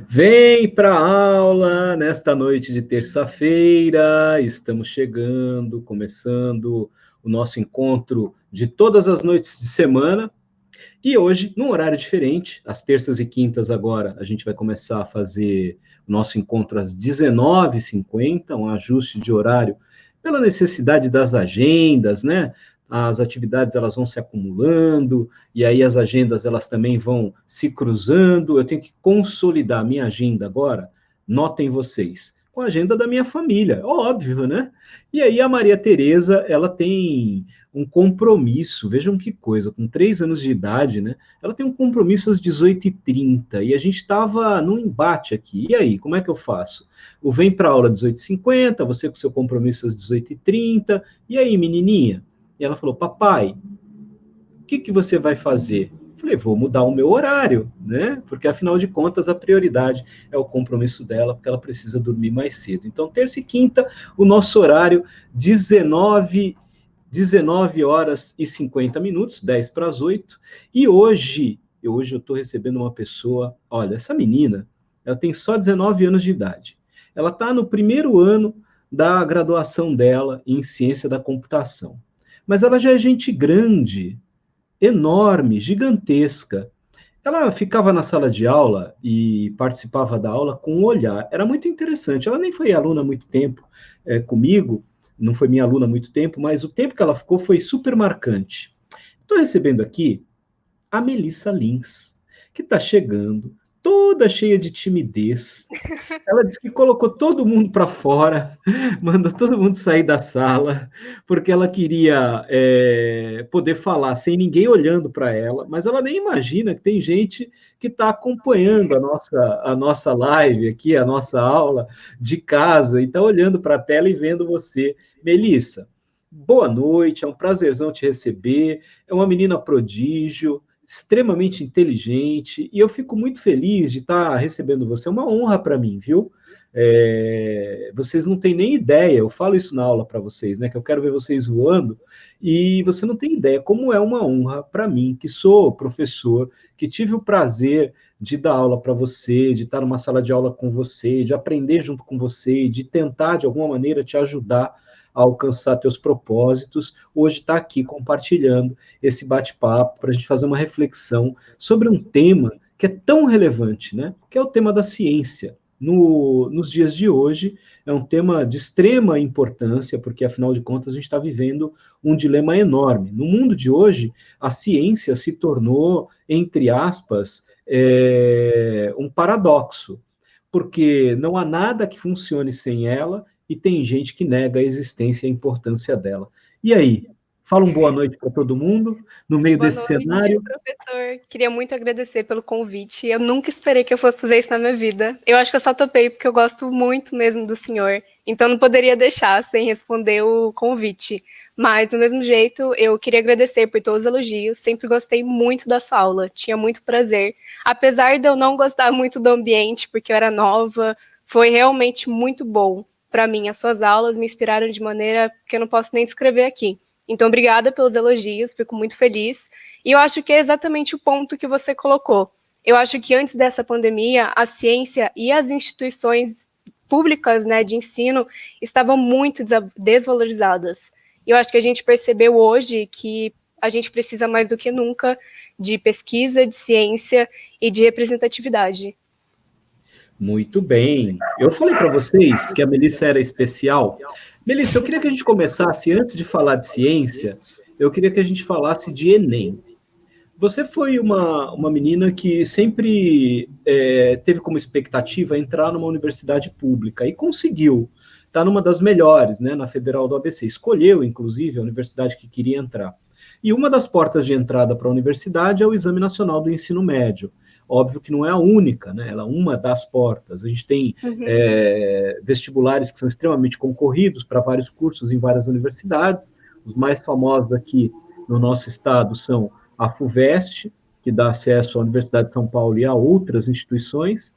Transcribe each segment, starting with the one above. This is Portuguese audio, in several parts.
Vem para a aula nesta noite de terça-feira. Estamos chegando, começando o nosso encontro de todas as noites de semana. E hoje, num horário diferente, às terças e quintas agora, a gente vai começar a fazer o nosso encontro às 19h50, um ajuste de horário pela necessidade das agendas, né? As atividades elas vão se acumulando, e aí as agendas elas também vão se cruzando. Eu tenho que consolidar a minha agenda agora, notem vocês, com a agenda da minha família, óbvio, né? E aí a Maria Tereza, ela tem um compromisso, vejam que coisa, com 3 anos de idade, né? Ela tem um compromisso às 18h30, e a gente estava num embate aqui. E aí, como é que eu faço? O vem para a aula às 18h50, você com seu compromisso às 18h30, e aí, menininha? E ela falou, papai, o que você vai fazer? Eu falei, vou mudar o meu horário, né? Porque afinal de contas a prioridade é o compromisso dela, porque ela precisa dormir mais cedo. Então, terça e quinta, o nosso horário 19 horas e 50 minutos, 10 para as 8. E hoje eu estou recebendo uma pessoa, olha, essa menina, ela tem só 19 anos de idade. Ela está no primeiro ano da graduação dela em ciência da computação. Mas ela já é gente grande, enorme, gigantesca. Ela ficava na sala de aula e participava da aula com um olhar. Era muito interessante. Ela nem foi aluna há muito tempo comigo, não foi minha aluna há muito tempo, mas o tempo que ela ficou foi super marcante. Estou recebendo aqui a Melissa Lins, que está chegando, toda cheia de timidez. Ela disse que colocou todo mundo para fora, mandou todo mundo sair da sala, porque ela queria poder falar sem ninguém olhando para ela, mas ela nem imagina que tem gente que está acompanhando a nossa live aqui, a nossa aula de casa, e está olhando para a tela e vendo você. Melissa, boa noite, é um prazerzão te receber, é uma menina prodígio, extremamente inteligente, e eu fico muito feliz de estar recebendo você. É uma honra para mim, viu? Vocês não têm nem ideia, eu falo isso na aula para vocês, né? Que eu quero ver vocês voando, e você não tem ideia como é uma honra para mim, que sou professor, que tive o prazer de dar aula para você, de estar numa sala de aula com você, de aprender junto com você, de tentar, de alguma maneira, te ajudar a alcançar teus propósitos. Hoje está aqui compartilhando esse bate-papo para a gente fazer uma reflexão sobre um tema que é tão relevante, né? Que é o tema da ciência. Nos dias de hoje, é um tema de extrema importância, porque, afinal de contas, a gente está vivendo um dilema enorme. No mundo de hoje, a ciência se tornou, entre aspas, um paradoxo, porque não há nada que funcione sem ela e tem gente que nega a existência e a importância dela. E aí? Fala um boa noite para todo mundo, no meio Boa desse noite, cenário. professor. Queria muito agradecer pelo convite. Eu nunca esperei que eu fosse fazer isso na minha vida. Eu acho que eu só topei porque eu gosto muito mesmo do senhor. Então não poderia deixar sem responder o convite. Mas, do mesmo jeito, eu queria agradecer por todos os elogios. Sempre gostei muito da sua aula. Tinha muito prazer. Apesar de eu não gostar muito do ambiente, porque eu era nova, foi realmente muito bom para mim. As suas aulas me inspiraram de maneira que eu não posso nem descrever aqui. Então, obrigada pelos elogios, fico muito feliz. E eu acho que é exatamente o ponto que você colocou. Eu acho que antes dessa pandemia, a ciência e as instituições públicas, né, de ensino estavam muito desvalorizadas. E eu acho que a gente percebeu hoje que a gente precisa mais do que nunca de pesquisa, de ciência e de representatividade. Muito bem. Eu falei para vocês que a Melissa era especial. Melissa, eu queria que a gente começasse, antes de falar de ciência, eu queria que a gente falasse de Enem. Você foi uma menina que sempre teve como expectativa entrar numa universidade pública e conseguiu. Está numa das melhores, né, na Federal do ABC. Escolheu, inclusive, a universidade que queria entrar. E uma das portas de entrada para a universidade é o Exame Nacional do Ensino Médio. Óbvio que não é a única, né? Ela é uma das portas. A gente tem vestibulares que são extremamente concorridos para vários cursos em várias universidades. Os mais famosos aqui no nosso estado são a FUVEST, que dá acesso à Universidade de São Paulo e a outras instituições,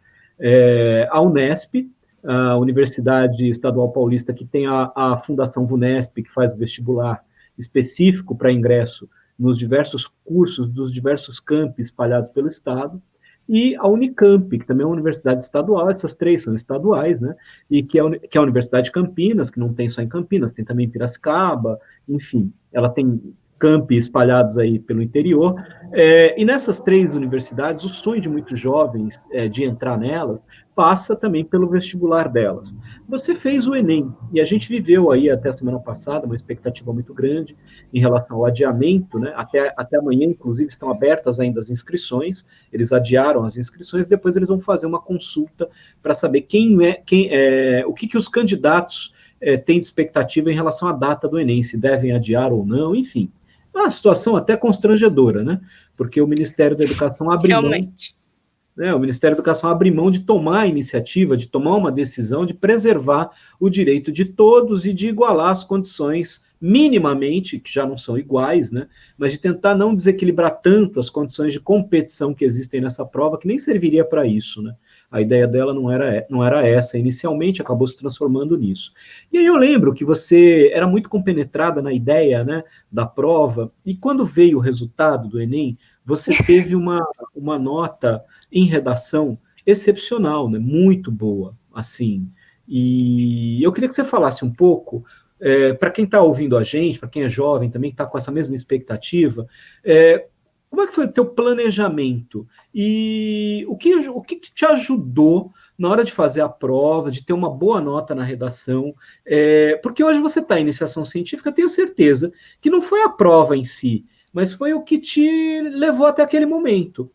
a Unesp, a Universidade Estadual Paulista, que tem a Fundação VUNESP, que faz o vestibular específico para ingresso nos diversos cursos dos diversos campi espalhados pelo estado, e a Unicamp, que também é uma universidade estadual, essas três são estaduais, né? E que é a Universidade de Campinas, que não tem só em Campinas, tem também em Piracicaba, enfim, ela tem campi espalhados aí pelo interior. E nessas três universidades, o sonho de muitos jovens de entrar nelas passa também pelo vestibular delas. Você fez o Enem, e a gente viveu aí até a semana passada uma expectativa muito grande em relação ao adiamento, né? Até amanhã, inclusive, estão abertas ainda as inscrições, eles adiaram as inscrições, depois eles vão fazer uma consulta para saber o que os candidatos têm de expectativa em relação à data do Enem, se devem adiar ou não, enfim. É uma situação até constrangedora, né? Porque o Ministério da Educação abre mão, né, o Ministério da Educação abre mão de tomar a iniciativa, de tomar uma decisão de preservar o direito de todos e de igualar as condições minimamente, que já não são iguais, né, mas de tentar não desequilibrar tanto as condições de competição que existem nessa prova, que nem serviria para isso, né? A ideia dela não era essa inicialmente, acabou se transformando nisso. E aí eu lembro que você era muito compenetrada na ideia, né, da prova, e quando veio o resultado do Enem, você teve uma nota em redação excepcional, né? Muito boa, assim. E eu queria que você falasse um pouco, para quem está ouvindo a gente, para quem é jovem também, que está com essa mesma expectativa, como é que foi o teu planejamento? E o que te ajudou na hora de fazer a prova, de ter uma boa nota na redação? Porque hoje você está em iniciação científica, eu tenho certeza que não foi a prova em si, mas foi o que te levou até aquele momento.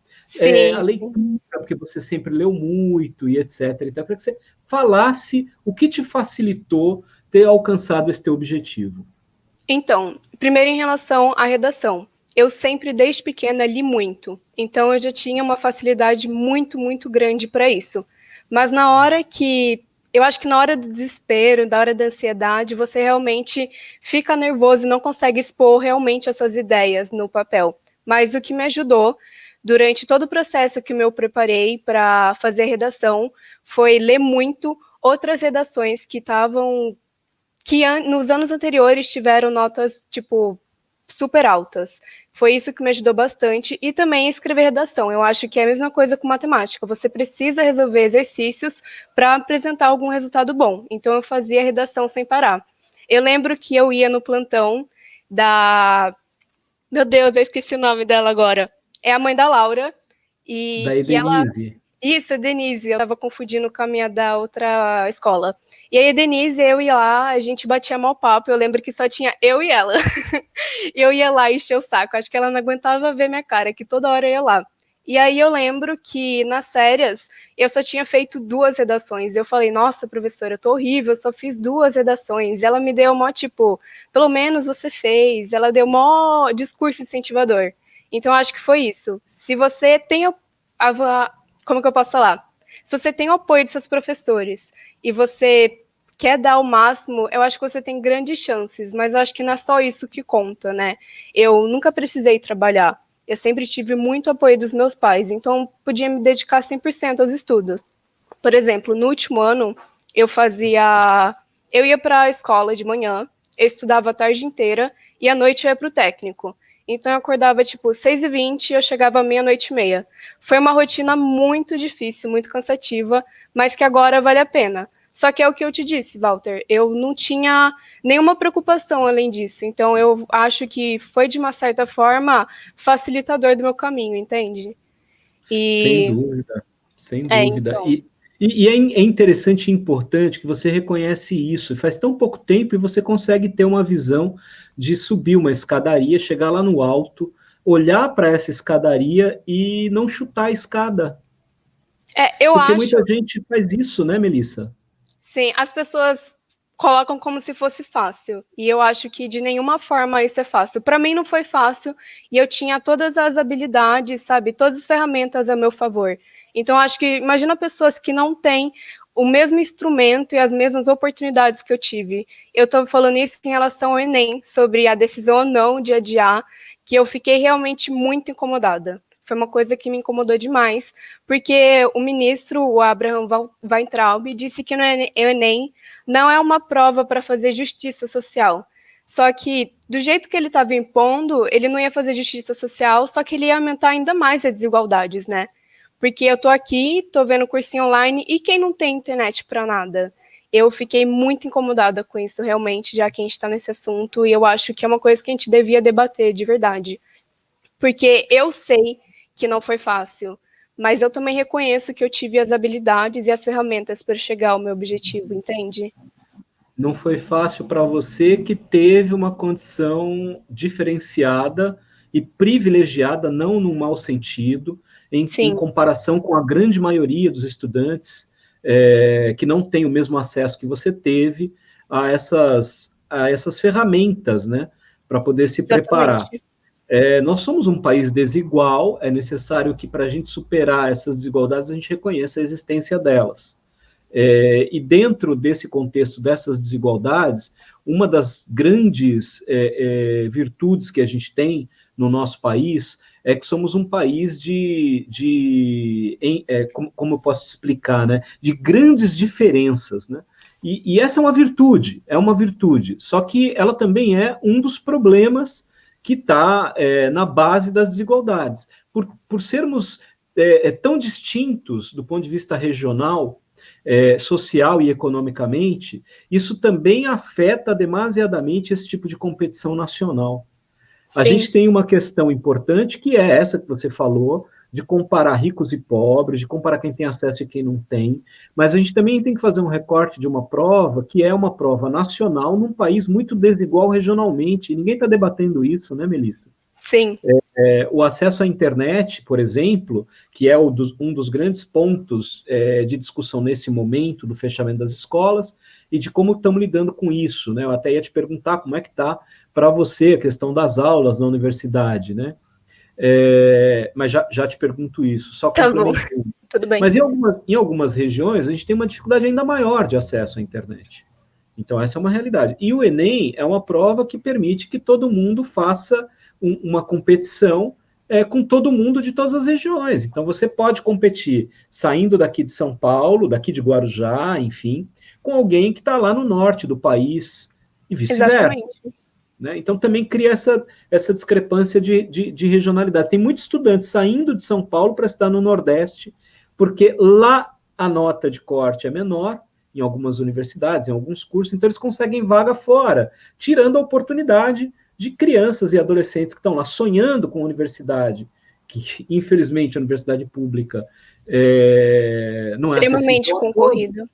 A leitura, porque você sempre leu muito e etc. Então, para que você falasse o que te facilitou ter alcançado esse teu objetivo. Então, primeiro em relação à redação. Eu sempre, desde pequena, li muito. Então, eu já tinha uma facilidade muito, muito grande para isso. Mas na hora que... Eu acho que na hora do desespero, na hora da ansiedade, você realmente fica nervoso e não consegue expor realmente as suas ideias no papel. Mas o que me ajudou durante todo o processo que eu preparei para fazer a redação foi ler muito outras redações que estavam... que nos anos anteriores tiveram notas, tipo, super altas. Foi isso que me ajudou bastante. E também escrever redação. Eu acho que é a mesma coisa com matemática. Você precisa resolver exercícios para apresentar algum resultado bom. Então, eu fazia redação sem parar. Eu lembro que eu ia no plantão da... Meu Deus, eu esqueci o nome dela agora. É a mãe da Laura. E Da que ela... Denise. Isso, a Denise, eu estava confundindo com a minha da outra escola. E aí a Denise, eu ia lá, a gente batia mal papo, eu lembro que só tinha eu e ela. Eu ia lá encher o saco, acho que ela não aguentava ver minha cara, que toda hora eu ia lá. E aí eu lembro que nas férias eu só tinha feito 2 redações. Eu falei, nossa, professora, eu tô horrível, eu só fiz 2 redações. E ela me deu mó, tipo, pelo menos você fez. Ela deu mó discurso incentivador. Então eu acho que foi isso. Se você tem como que eu posso falar? Se você tem o apoio de seus professores e você quer dar o máximo, eu acho que você tem grandes chances, mas eu acho que não é só isso que conta, né? Eu nunca precisei trabalhar, eu sempre tive muito apoio dos meus pais, então podia me dedicar 100% aos estudos. Por exemplo, no último ano, eu ia para a escola de manhã, eu estudava a tarde inteira e à noite eu ia para o técnico. Então eu acordava tipo 6h20 e eu chegava meia-noite e meia. Foi uma rotina muito difícil, muito cansativa, mas que agora vale a pena. Só que é o que eu te disse, Walter, eu não tinha nenhuma preocupação além disso. Então eu acho que foi, de uma certa forma, facilitador do meu caminho, entende? Sem E dúvida, sem dúvida. então. É interessante e importante que você reconhece isso. Faz tão pouco tempo e você consegue ter uma visão de subir uma escadaria, chegar lá no alto, olhar para essa escadaria e não chutar a escada. Eu Porque acho, muita gente faz isso, né, Melissa? sim, as pessoas colocam como se fosse fácil. E eu acho que de nenhuma forma isso é fácil. Para mim não foi fácil e eu tinha todas as habilidades, sabe, todas as ferramentas a meu favor. Então acho que imagina pessoas que não têm o mesmo instrumento e as mesmas oportunidades que eu tive. Eu estou falando isso em relação ao Enem, sobre a decisão ou não de adiar, que eu fiquei realmente muito incomodada. Foi uma coisa que me incomodou demais, porque o ministro, o Abraham Weintraub, disse que o Enem não é uma prova para fazer justiça social. Só que, do jeito que ele estava impondo, ele não ia fazer justiça social, só que ele ia aumentar ainda mais as desigualdades, né? Porque eu tô aqui, tô vendo cursinho online, e quem não tem internet para nada? Eu fiquei muito incomodada com isso, realmente, já que a gente está nesse assunto, e eu acho que é uma coisa que a gente devia debater de verdade. Porque eu sei que não foi fácil, mas eu também reconheço que eu tive as habilidades e as ferramentas para chegar ao meu objetivo, entende? Não foi fácil para você que teve uma condição diferenciada e privilegiada, não no mau sentido, em Sim, comparação com a grande maioria dos estudantes que não tem o mesmo acesso que você teve a essas ferramentas, né, para poder se preparar. exatamente. Nós somos um país desigual, é necessário que, para a gente superar essas desigualdades, a gente reconheça a existência delas. E dentro desse contexto dessas desigualdades, uma das grandes virtudes que a gente tem no nosso país é que somos um país como eu posso explicar, né, de grandes diferenças, né? E essa é uma virtude, só que ela também é um dos problemas que está na base das desigualdades. Por sermos tão distintos do ponto de vista regional, social e economicamente, isso também afeta demasiadamente esse tipo de competição nacional. A Sim, gente tem uma questão importante, que é essa que você falou, de comparar ricos e pobres, de comparar quem tem acesso e quem não tem, mas a gente também tem que fazer um recorte de uma prova que é uma prova nacional num país muito desigual regionalmente, e ninguém está debatendo isso, né, Melissa? sim, O acesso à internet, por exemplo, que é um dos grandes pontos de discussão nesse momento do fechamento das escolas e de como estamos lidando com isso, né? Eu até ia te perguntar como é que está para você a questão das aulas na universidade, né? Mas já te pergunto isso, só tá bom, complementando. tudo bem. Mas em algumas regiões a gente tem uma dificuldade ainda maior de acesso à internet. Então, essa é uma realidade. E o Enem é uma prova que permite que todo mundo faça uma competição com todo mundo de todas as regiões. Então, você pode competir saindo daqui de São Paulo, daqui de Guarujá, enfim, com alguém que está lá no norte do país e vice-versa. Exatamente. Né? Então, também cria essa discrepância de regionalidade. Tem muitos estudantes saindo de São Paulo para estudar no Nordeste, porque lá a nota de corte é menor, em algumas universidades, em alguns cursos, então eles conseguem vaga fora, tirando a oportunidade de crianças e adolescentes que estão lá sonhando com a universidade, que infelizmente a universidade pública não é Extremamente acessível a todos. concorrido.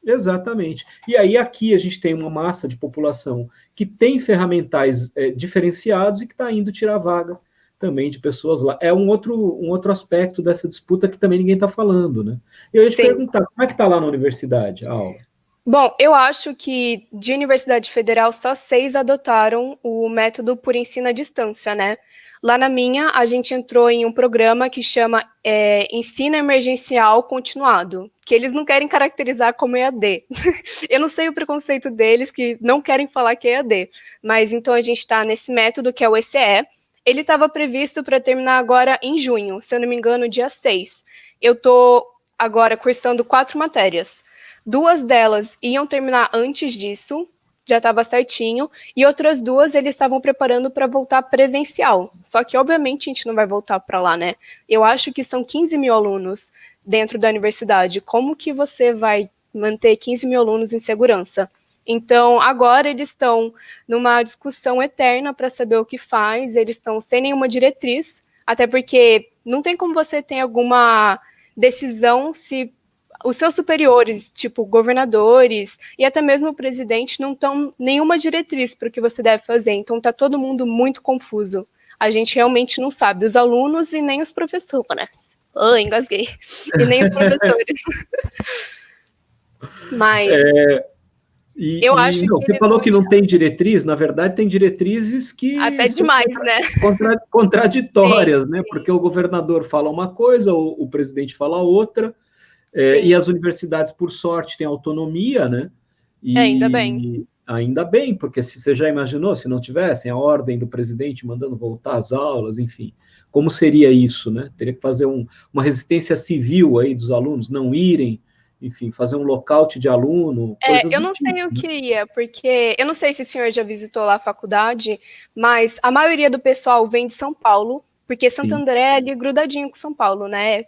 Exatamente. E aí aqui a gente tem uma massa de população que tem ferramentais diferenciados e que está indo tirar vaga também de pessoas lá. É um outro aspecto dessa disputa que também ninguém está falando, né? E eu ia te Sim. perguntar, como é que está lá na universidade a aula? Bom, eu acho que de Universidade Federal só 6 adotaram o método por ensino à distância, né? Lá na minha, a gente entrou em um programa que chama Ensino Emergencial Continuado, que eles não querem caracterizar como EAD. Eu não sei o preconceito deles, que não querem falar que é EAD, mas então a gente está nesse método que é o ECE. Ele estava previsto para terminar agora em junho, se eu não me engano, dia 6. Eu estou agora cursando 4 matérias. 2 delas iam terminar antes disso, já estava certinho, e outras 2 eles estavam preparando para voltar presencial. Só que, obviamente, a gente não vai voltar para lá, né? Eu acho que são 15 mil alunos dentro da universidade. Como que você vai manter 15 mil alunos em segurança? Então, agora eles estão numa discussão eterna para saber o que faz, eles estão sem nenhuma diretriz, até porque não tem como você ter alguma decisão se os seus superiores, tipo governadores e até mesmo o presidente, não estão nenhuma diretriz para o que você deve fazer. Então está todo mundo muito confuso. A gente realmente não sabe, os alunos e nem os professores, né? Oh, engasguei. E nem os professores. Mas eu acho Não, que você eles falou vão que não tirar tem diretriz, na verdade tem diretrizes que até são demais, né? Sim, contraditórias, né? Porque o governador fala uma coisa, o presidente fala outra, e sim. as universidades, por sorte, têm autonomia, né? Ainda bem. E ainda bem, porque se você já imaginou, se não tivessem a ordem do presidente mandando voltar às aulas, enfim, como seria isso, né? Teria que fazer uma resistência civil aí dos alunos não irem, enfim, fazer um lockout de aluno, coisas Eu do não sei tipo, o né? que ia, porque eu não sei se o senhor já visitou lá a faculdade, mas a maioria do pessoal vem de São Paulo, porque Santo Sim. André é ali grudadinho com São Paulo, né?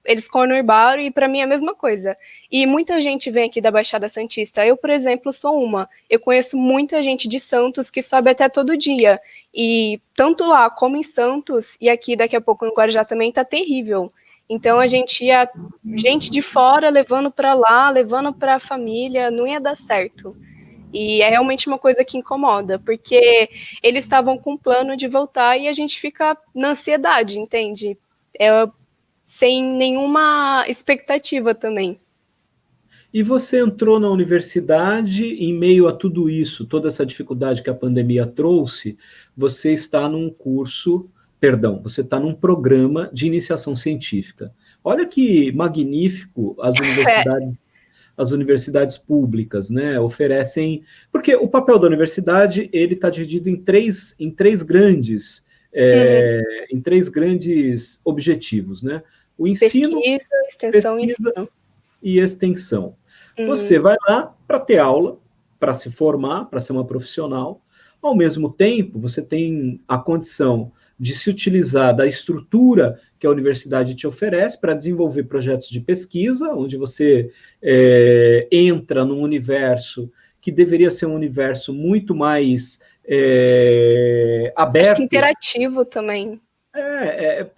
eles conurbaram e para mim é a mesma coisa. E muita gente vem aqui da Baixada Santista. Eu, por exemplo, sou uma. Eu conheço muita gente de Santos que sobe até todo dia. E tanto lá como em Santos, e aqui daqui a pouco no Guarujá também, tá terrível. Então a gente ia, gente de fora levando para lá, levando para a família, não ia dar certo. E é realmente uma coisa que incomoda, porque eles estavam com um plano de voltar e a gente fica na ansiedade, entende? Sem nenhuma expectativa também. E você entrou na universidade em meio a tudo isso, toda essa dificuldade que a pandemia trouxe, você está num curso, perdão, você está num programa de iniciação científica. Olha que magnífico as universidades públicas, né, oferecem, porque o papel da universidade ele está dividido em três grandes objetivos, né? O ensino, pesquisa, extensão pesquisa e ensino. E extensão. Você vai lá para ter aula, para se formar, para ser uma profissional. Ao mesmo tempo, você tem a condição de se utilizar da estrutura que a universidade te oferece para desenvolver projetos de pesquisa, onde você entra num universo que deveria ser um universo muito mais aberto. Acho que interativo também.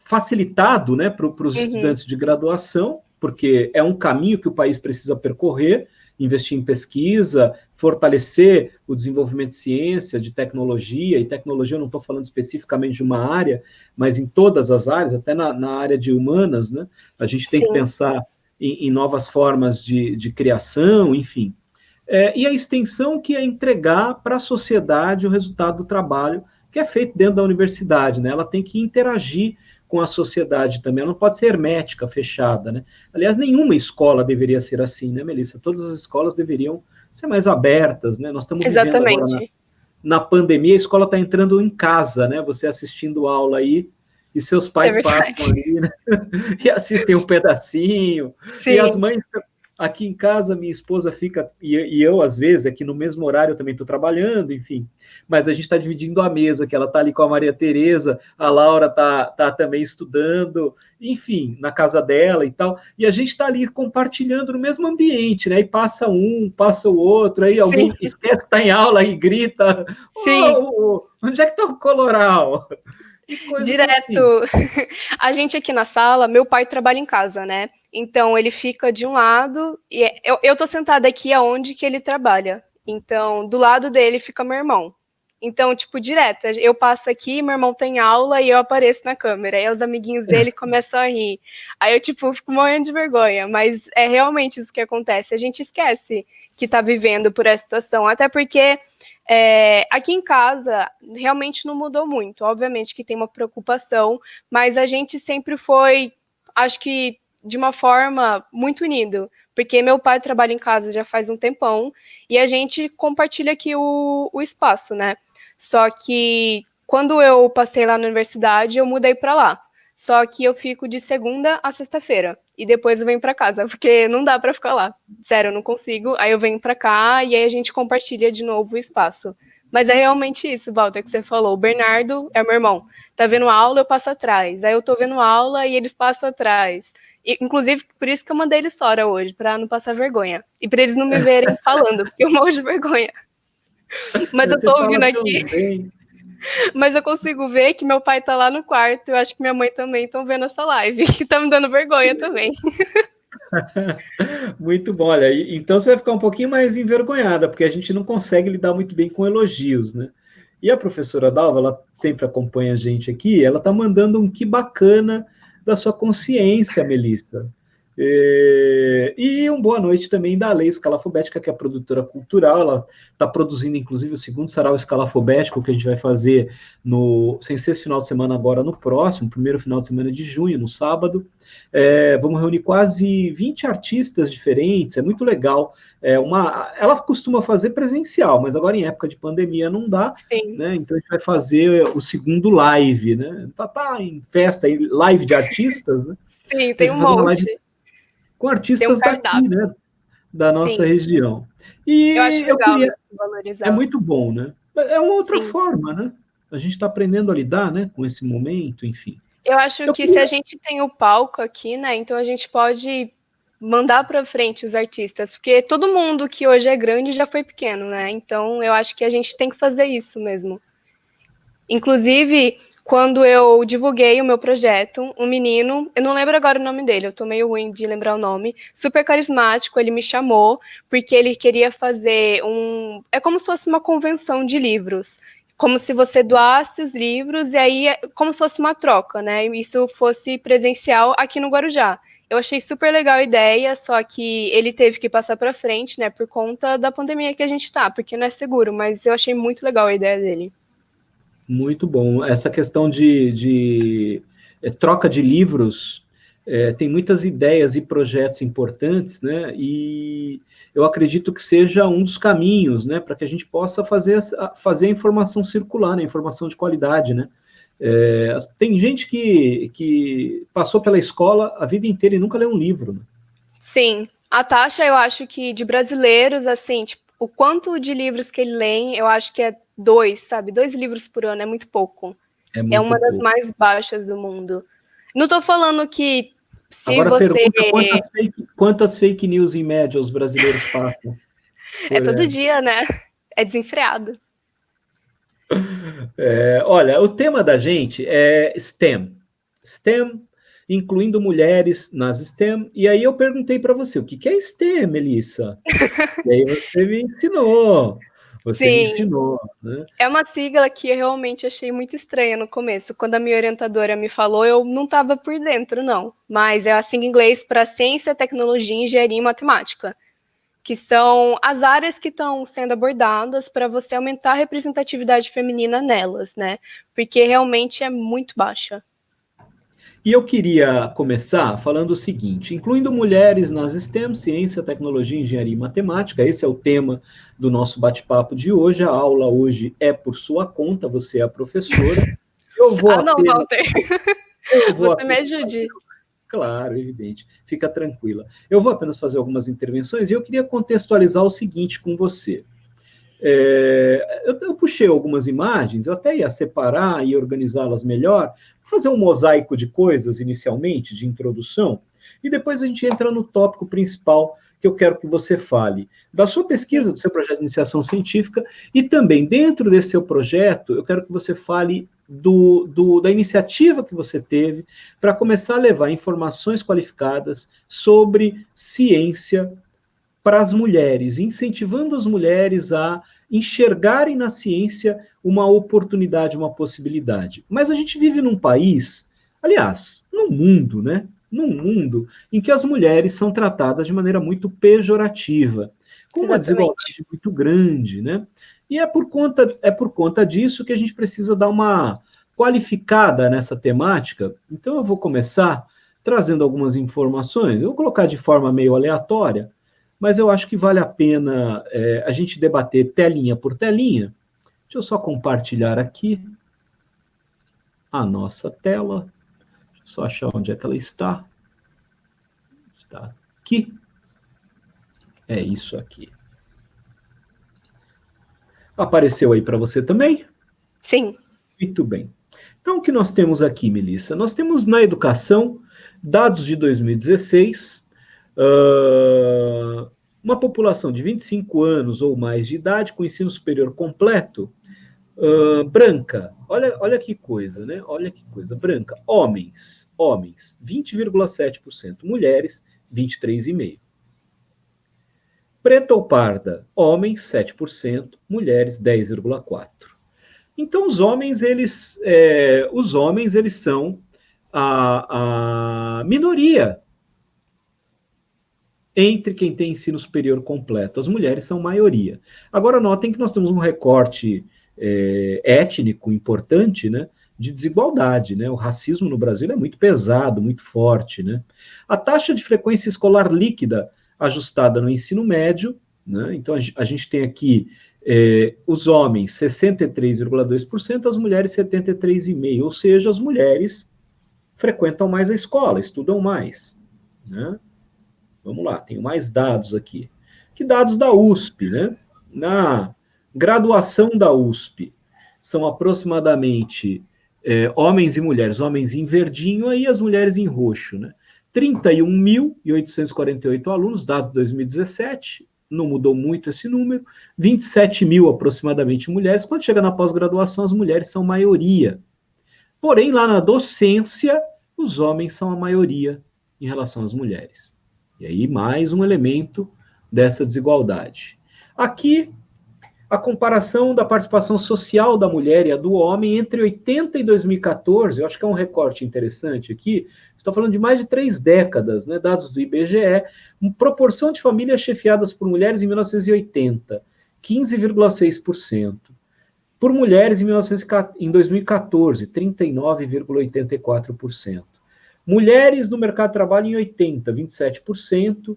Facilitado, né, para os estudantes de graduação, porque é um caminho que o país precisa percorrer, investir em pesquisa, fortalecer o desenvolvimento de ciência, de tecnologia, e tecnologia eu não estou falando especificamente de uma área, mas em todas as áreas, até na área de humanas, né? A gente tem que pensar em novas formas de criação, enfim. E a extensão, que é entregar para a sociedade o resultado do trabalho que é feito dentro da universidade, né? Ela tem que interagir com a sociedade também, ela não pode ser hermética, fechada, né? Aliás, nenhuma escola deveria ser assim, né, Melissa? Todas as escolas deveriam ser mais abertas, né? Nós estamos vivendo agora na pandemia, a escola está entrando em casa, né? Você assistindo aula aí, e seus pais passam ali, né? E assistem um pedacinho, e as mães... Aqui em casa, minha esposa fica, e eu, às vezes, aqui no mesmo horário, eu também estou trabalhando, enfim, mas a gente está dividindo a mesa, que ela está ali com a Maria Tereza, a Laura está também estudando, enfim, na casa dela e tal, e a gente está ali compartilhando no mesmo ambiente, né? E passa um, passa o outro, aí alguém esquece que está em aula e grita, onde é que está o coloral? Direto. Assim. A gente aqui na sala, meu pai trabalha em casa, né? Então, ele fica de um lado, e eu tô sentada aqui aonde que ele trabalha. Então, do lado dele fica meu irmão. Então, tipo, direto, eu passo aqui, meu irmão tem aula e eu apareço na câmera. Aí os amiguinhos dele começam a rir. Aí eu, tipo, fico morrendo de vergonha. Mas é realmente isso que acontece. A gente esquece que tá vivendo por essa situação. Até porque aqui em casa realmente não mudou muito. Obviamente que tem uma preocupação, mas a gente sempre foi, acho que de uma forma muito unido, porque meu pai trabalha em casa já faz um tempão e a gente compartilha aqui o espaço, né? Só que quando eu passei lá na universidade, eu mudei para lá. Só que eu fico de segunda a sexta-feira e depois eu venho para casa, porque não dá para ficar lá. Sério, eu não consigo. Aí eu venho para cá e aí a gente compartilha de novo o espaço. Mas é realmente isso, Walter, que você falou. O Bernardo é meu irmão. Tá vendo aula, eu passo atrás. Aí eu tô vendo aula e eles passam atrás. E, inclusive, por isso que eu mandei eles fora hoje, para não passar vergonha. E para eles não me verem falando, porque eu morro de vergonha. Mas eu tô ouvindo aqui. Mas eu consigo ver que meu pai tá lá no quarto. Eu acho que minha mãe também estão vendo essa live, que tá me dando vergonha também. Muito bom, olha, então você vai ficar um pouquinho mais envergonhada, porque a gente não consegue lidar muito bem com elogios, né? E a professora Dalva, ela sempre acompanha a gente aqui, ela tá mandando um que bacana da sua consciência, Melissa. E uma boa noite também da Lei Escalafobética, que é a produtora cultural, ela está produzindo, inclusive, o segundo sarau escalafobético, que a gente vai fazer sem ser esse final de semana agora, no próximo, primeiro final de semana de junho, no sábado. Vamos reunir quase 20 artistas diferentes, é muito legal. Ela costuma fazer presencial, mas agora em época de pandemia não dá, né? Então a gente vai fazer o segundo live, né? Tá em festa, live de artistas, né? Sim, tem um monte. Com artistas daqui, né? Da nossa região. E eu acho legal valorizar. É muito bom, né? É uma outra forma, né? A gente está aprendendo a lidar, né? Com esse momento, enfim. Eu acho que se a gente tem o palco aqui, né, então a gente pode mandar para frente os artistas, porque todo mundo que hoje é grande já foi pequeno, né? Então eu acho que a gente tem que fazer isso mesmo. Inclusive, quando eu divulguei o meu projeto, um menino, eu não lembro agora o nome dele, eu tô meio ruim de lembrar o nome, super carismático, ele me chamou porque ele queria fazer é como se fosse uma convenção de livros, como se você doasse os livros e aí como se fosse uma troca, né? E isso fosse presencial aqui no Guarujá. Eu achei super legal a ideia, só que ele teve que passar para frente, né, por conta da pandemia que a gente tá, porque não é seguro, mas eu achei muito legal a ideia dele. Muito bom. Essa questão de troca de livros, tem muitas ideias e projetos importantes, né? E eu acredito que seja um dos caminhos, né, para que a gente possa fazer a informação circular, né, informação de qualidade, né? Tem gente que passou pela escola a vida inteira e nunca leu um livro, né? Sim, a taxa eu acho que de brasileiros, assim, tipo, o quanto de livros que ele lê, eu acho que é 2, sabe? 2 livros por ano é muito pouco. É É muito uma das pouco. mais baixas do mundo. Não tô falando que se Agora você. pergunta quantas fake news em média os brasileiros passam É por todo ano. dia, né? É desenfreado. Olha, o tema da gente é STEM. STEM, incluindo mulheres nas STEM. E aí eu perguntei para você, o que é STEM, Melissa? E aí você me ensinou. Você me Sim, ensinou, né? é uma sigla que eu realmente achei muito estranha no começo. Quando a minha orientadora me falou, eu não estava por dentro, não. Mas é a sigla em inglês para Ciência, Tecnologia, Engenharia e Matemática, que são as áreas que estão sendo abordadas para você aumentar a representatividade feminina nelas, né? Porque realmente é muito baixa. E eu queria começar falando o seguinte: incluindo mulheres nas STEM, ciência, tecnologia, engenharia e matemática, esse é o tema do nosso bate-papo de hoje. A aula hoje é por sua conta, você é a professora. Eu vou Ah, não, apenas, Walter, eu vou você me apenas fazer, ajude. claro, evidente, fica tranquila. Eu vou apenas fazer algumas intervenções e eu queria contextualizar o seguinte com você. Eu puxei algumas imagens, eu até ia separar e organizá-las melhor, fazer um mosaico de coisas inicialmente, de introdução, e depois a gente entra no tópico principal que eu quero que você fale da sua pesquisa, do seu projeto de iniciação científica, e também dentro desse seu projeto, eu quero que você fale da iniciativa que você teve para começar a levar informações qualificadas sobre ciência para as mulheres, incentivando as mulheres a enxergarem na ciência uma oportunidade, uma possibilidade. Mas a gente vive num país, aliás, num mundo, né? Num mundo em que as mulheres são tratadas de maneira muito pejorativa, com uma Exatamente. desigualdade muito grande, né? E é por conta disso que a gente precisa dar uma qualificada nessa temática. Então eu vou começar trazendo algumas informações, eu vou colocar de forma meio aleatória, mas eu acho que vale a pena a gente debater telinha por telinha. Deixa eu só compartilhar aqui a nossa tela. Deixa eu só achar onde é que ela está. Está aqui. É isso aqui. Apareceu aí para você também? Sim. Muito bem. Então, o que nós temos aqui, Melissa? Nós temos na educação, dados de 2016, uma população de 25 anos ou mais de idade com ensino superior completo, branca. Olha que coisa, né? Olha que coisa. Branca. Homens, 20,7%. Mulheres, 23,5%. Preta ou parda, homens, 7%. Mulheres, 10,4%. Então, os homens, eles são a minoria entre quem tem ensino superior completo. As mulheres são maioria. Agora, notem que nós temos um recorte étnico importante, né, de desigualdade. Né? O racismo no Brasil é muito pesado, muito forte. Né? A taxa de frequência escolar líquida ajustada no ensino médio, né? Então a gente tem aqui os homens 63,2%, as mulheres 73,5%, ou seja, as mulheres frequentam mais a escola, estudam mais. Né? Vamos lá, tenho mais dados aqui. Que dados da USP, né? Na graduação da USP, são aproximadamente homens e mulheres, homens em verdinho aí, as mulheres em roxo, né? 31.848 alunos, dado 2017, não mudou muito esse número, 27 mil aproximadamente mulheres. Quando chega na pós-graduação, as mulheres são maioria. Porém, lá na docência, os homens são a maioria em relação às mulheres. E aí, mais um elemento dessa desigualdade. Aqui, a comparação da participação social da mulher e a do homem entre 80 e 2014, eu acho que é um recorte interessante aqui, estou falando de mais de 3 décadas, né, dados do IBGE, uma proporção de famílias chefiadas por mulheres em 1980, 15,6%. Por mulheres em 2014, 39,84%. Mulheres no mercado de trabalho em 80, 27%.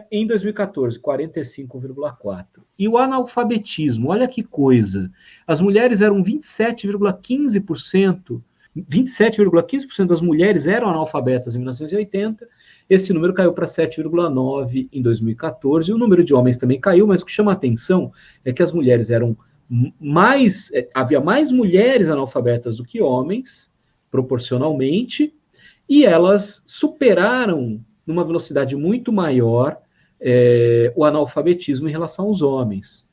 Em 2014, 45,4%. E o analfabetismo, olha que coisa. As mulheres eram 27,15%. 27,15% das mulheres eram analfabetas em 1980. Esse número caiu para 7,9% em 2014. E o número de homens também caiu, mas o que chama a atenção é que as mulheres eram havia mais mulheres analfabetas do que homens, proporcionalmente, e elas superaram numa velocidade muito maior o analfabetismo em relação aos homens.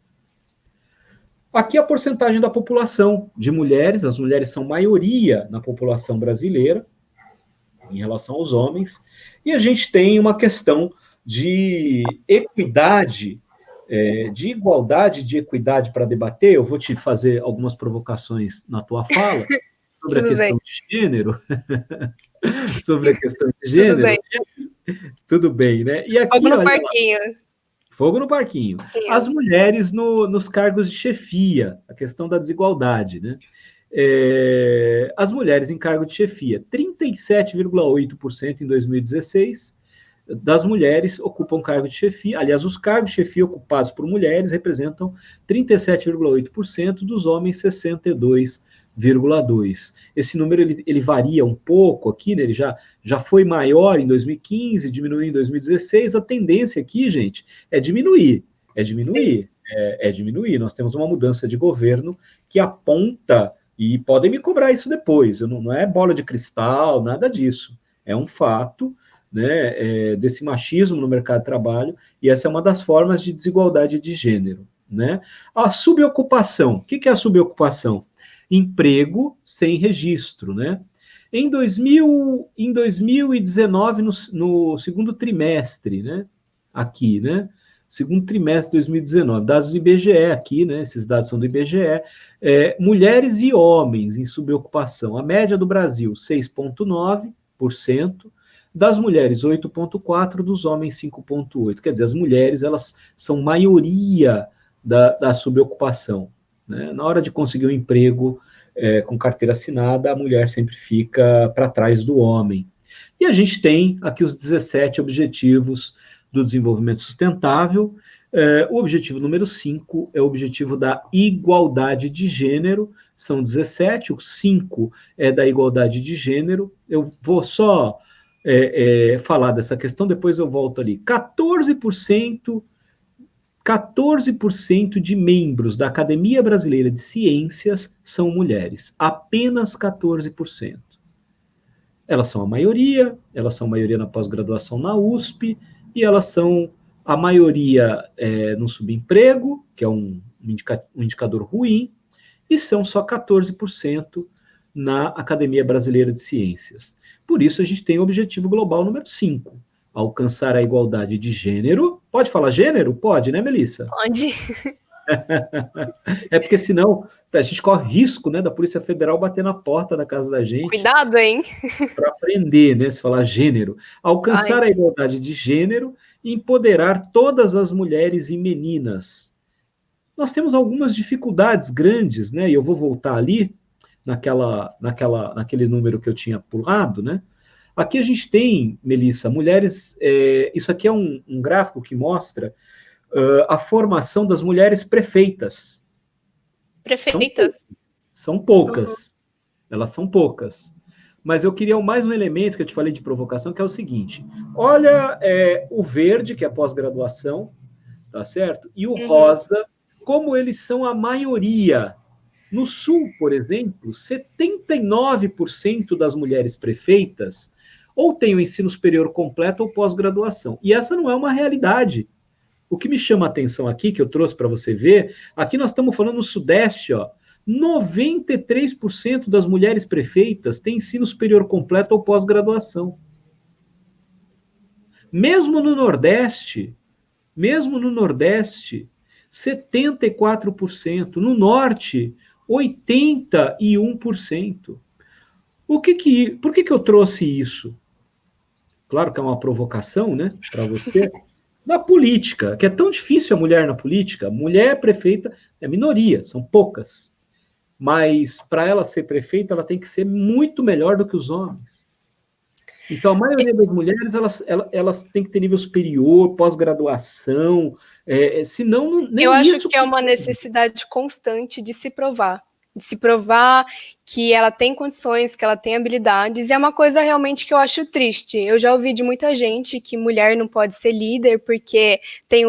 Aqui a porcentagem da população de mulheres, as mulheres são maioria na população brasileira, em relação aos homens, e a gente tem uma questão de equidade, de igualdade, de equidade para debater. Eu vou te fazer algumas provocações na tua fala sobre a questão de gênero. Sobre a questão de gênero. Tudo bem, né? E aqui, fogo no parquinho. Fogo no parquinho. As mulheres nos cargos de chefia, a questão da desigualdade, né? As mulheres em cargo de chefia, 37,8% em 2016 das mulheres ocupam cargo de chefia. Aliás, os cargos de chefia ocupados por mulheres representam 37,8% dos homens, 62,2%. Esse número ele varia um pouco aqui, né? Ele já foi maior em 2015, diminuiu em 2016. A tendência aqui, gente, é diminuir. Nós temos uma mudança de governo que aponta, e podem me cobrar isso depois, não é bola de cristal, nada disso. É um fato, né, desse machismo no mercado de trabalho, e essa é uma das formas de desigualdade de gênero, né? A subocupação. O que é a subocupação? Emprego sem registro, né? Em 2019, no segundo trimestre, né? Aqui, né? Segundo trimestre de 2019, dados do IBGE aqui, né? Esses dados são do IBGE. Mulheres e homens em subocupação. A média do Brasil, 6,9%. Das mulheres, 8,4%, dos homens, 5,8%. Quer dizer, as mulheres, elas são maioria da subocupação, né? Na hora de conseguir um emprego com carteira assinada, a mulher sempre fica para trás do homem. E a gente tem aqui os 17 objetivos do desenvolvimento sustentável. O objetivo número 5 é o objetivo da igualdade de gênero, são 17, o 5 é da igualdade de gênero. Eu vou só falar dessa questão, depois eu volto ali. 14% de membros da Academia Brasileira de Ciências são mulheres, apenas 14%. Elas são a maioria na pós-graduação na USP, e elas são a maioria no subemprego, que é um indicador ruim, e são só 14% na Academia Brasileira de Ciências. Por isso, a gente tem o objetivo global número 5, alcançar a igualdade de gênero. Pode falar gênero? Pode, né, Melissa? Pode. Porque senão a gente corre risco, né, da Polícia Federal bater na porta da casa da gente. Cuidado, hein? Para aprender, né, se falar gênero. Alcançar a igualdade de gênero e empoderar todas as mulheres e meninas. Nós temos algumas dificuldades grandes, né, e eu vou voltar ali, naquele número que eu tinha pulado, né? Aqui a gente tem, Melissa, mulheres. Isso aqui é um gráfico que mostra a formação das mulheres prefeitas. Prefeitas? São poucas. Elas são poucas. Mas eu queria mais um elemento que eu te falei de provocação, que é o seguinte: olha o verde, que é a pós-graduação, tá certo? E o rosa, como eles são a maioria. No Sul, por exemplo, 79% das mulheres prefeitas ou têm o ensino superior completo ou pós-graduação. E essa não é uma realidade. O que me chama a atenção aqui, que eu trouxe para você ver, aqui nós estamos falando no Sudeste, ó, 93% das mulheres prefeitas têm ensino superior completo ou pós-graduação. Mesmo no Nordeste, 74%. No Norte, 81%. Por que eu trouxe isso? Claro que é uma provocação, né, para você. Na política, que é tão difícil a mulher na política, mulher prefeita é minoria, são poucas. Mas para ela ser prefeita, ela tem que ser muito melhor do que os homens. Então, a maioria das mulheres, elas têm que ter nível superior, pós-graduação, senão nem eu acho isso... que é uma necessidade constante de se provar que ela tem condições, que ela tem habilidades, e é uma coisa realmente que eu acho triste. Eu já ouvi de muita gente que mulher não pode ser líder porque tem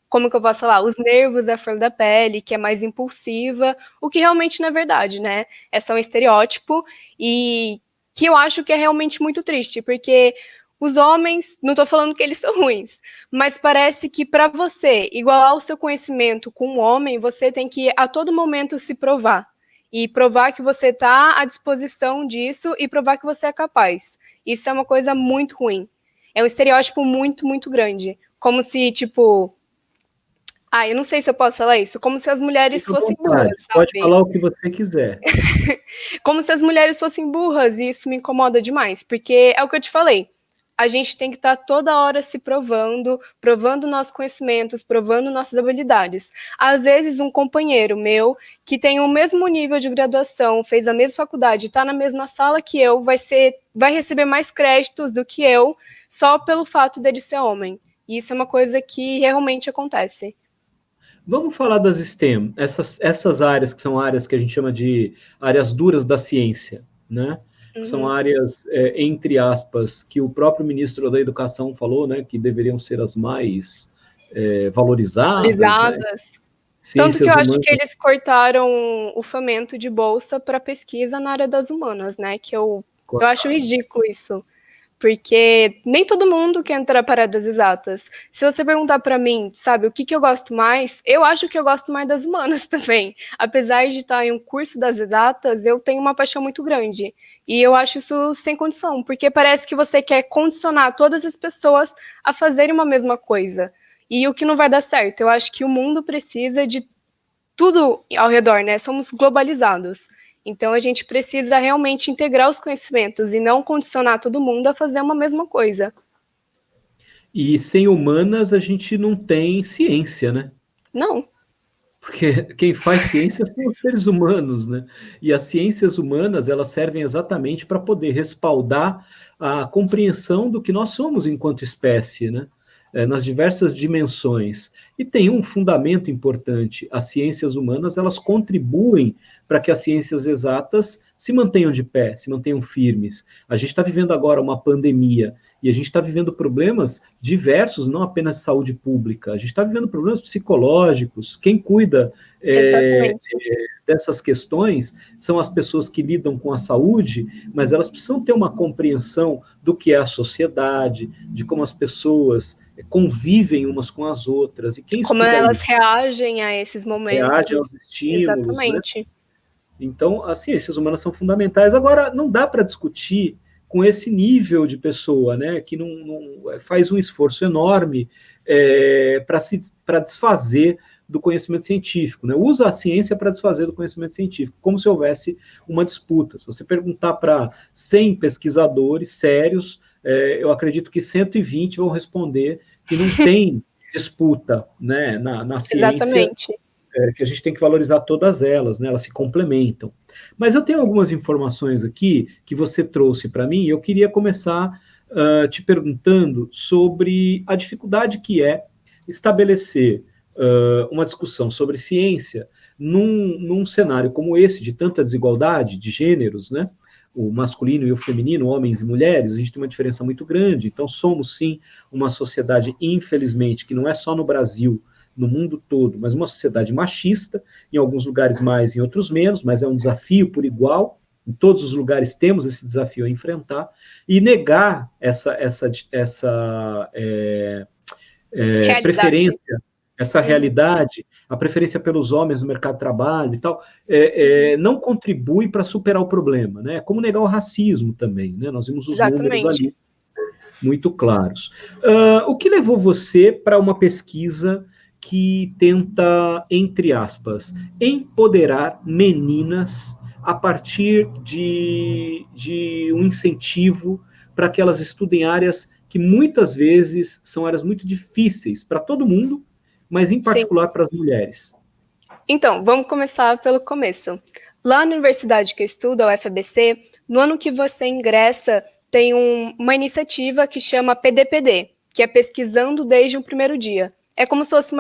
como que eu posso falar, os nervos à flor da pele, que é mais impulsiva, o que realmente não é verdade, né? É só um estereótipo, e que eu acho que é realmente muito triste, porque os homens, não estou falando que eles são ruins, mas parece que para você igualar o seu conhecimento com um homem, você tem que a todo momento se provar. E provar que você está à disposição disso e provar que você é capaz. Isso é uma coisa muito ruim. É um estereótipo muito, muito grande. Como se, tipo... eu não sei se eu posso falar isso. Como se as mulheres fossem burras, sabe? Pode falar o que você quiser. Como se as mulheres fossem burras, e isso me incomoda demais. Porque é o que eu te falei. A gente tem que estar toda hora se provando nossos conhecimentos, provando nossas habilidades. Às vezes, um companheiro meu, que tem o mesmo nível de graduação, fez a mesma faculdade, está na mesma sala que eu, vai receber mais créditos do que eu, só pelo fato dele ser homem. E isso é uma coisa que realmente acontece. Vamos falar das STEM, essas áreas que são áreas que a gente chama de áreas duras da ciência, né? Que são áreas, entre aspas, que o próprio ministro da Educação falou, né, que deveriam ser as mais valorizadas. Né? Tanto que eu acho que eles cortaram o fomento de bolsa para pesquisa na área das humanas, né? Que eu acho ridículo isso. Porque nem todo mundo quer entrar para áreas exatas. Se você perguntar para mim, sabe, o que eu gosto mais, eu acho que eu gosto mais das humanas também. Apesar de estar em um curso das exatas, eu tenho uma paixão muito grande. E eu acho isso sem condição, porque parece que você quer condicionar todas as pessoas a fazerem uma mesma coisa. E o que não vai dar certo. Eu acho que o mundo precisa de tudo ao redor, né? Somos globalizados. Então, a gente precisa realmente integrar os conhecimentos e não condicionar todo mundo a fazer uma mesma coisa. E sem humanas, a gente não tem ciência, né? Não. Porque quem faz ciência são os seres humanos, né? E as ciências humanas, elas servem exatamente para poder respaldar a compreensão do que nós somos enquanto espécie, né? Nas diversas dimensões. E tem um fundamento importante. As ciências humanas, elas contribuem para que as ciências exatas se mantenham de pé, se mantenham firmes. A gente está vivendo agora uma pandemia, e a gente está vivendo problemas diversos, não apenas de saúde pública. A gente está vivendo problemas psicológicos. Quem cuida dessas questões são as pessoas que lidam com a saúde, mas elas precisam ter uma compreensão do que é a sociedade, de como as pessoas convivem umas com as outras. E quem como elas reagem a esses momentos. Reagem aos estímulos. Exatamente. Né? Então, as ciências humanas são fundamentais. Agora, não dá para discutir com esse nível de pessoa, né, que não faz um esforço enorme para desfazer do conhecimento científico, né? Usa a ciência para desfazer do conhecimento científico, como se houvesse uma disputa. Se você perguntar para 100 pesquisadores sérios, eu acredito que 120 vão responder que não tem disputa, né, na ciência. Exatamente. Que a gente tem que valorizar todas elas, né? Elas se complementam. Mas eu tenho algumas informações aqui que você trouxe para mim, e eu queria começar te perguntando sobre a dificuldade que é estabelecer uma discussão sobre ciência num cenário como esse, de tanta desigualdade de gêneros, né? O masculino e o feminino, homens e mulheres, a gente tem uma diferença muito grande. Então, somos, sim, uma sociedade, infelizmente, que não é só no Brasil, no mundo todo, mas uma sociedade machista, em alguns lugares mais, em outros menos, mas é um desafio por igual. Em todos os lugares temos esse desafio a enfrentar, e negar essa preferência, essa realidade, a preferência pelos homens no mercado de trabalho e tal, não contribui para superar o problema, né? É como negar o racismo também, né? Nós vimos os números ali muito claros. O que levou você para uma pesquisa que tenta, entre aspas, empoderar meninas a partir de um incentivo para que elas estudem áreas que muitas vezes são áreas muito difíceis para todo mundo, mas em particular para as mulheres? Então, vamos começar pelo começo. Lá na universidade que eu estudo, a UFABC, no ano que você ingressa, tem uma iniciativa que chama PDPD, que é Pesquisando Desde o Primeiro Dia. É como se fosse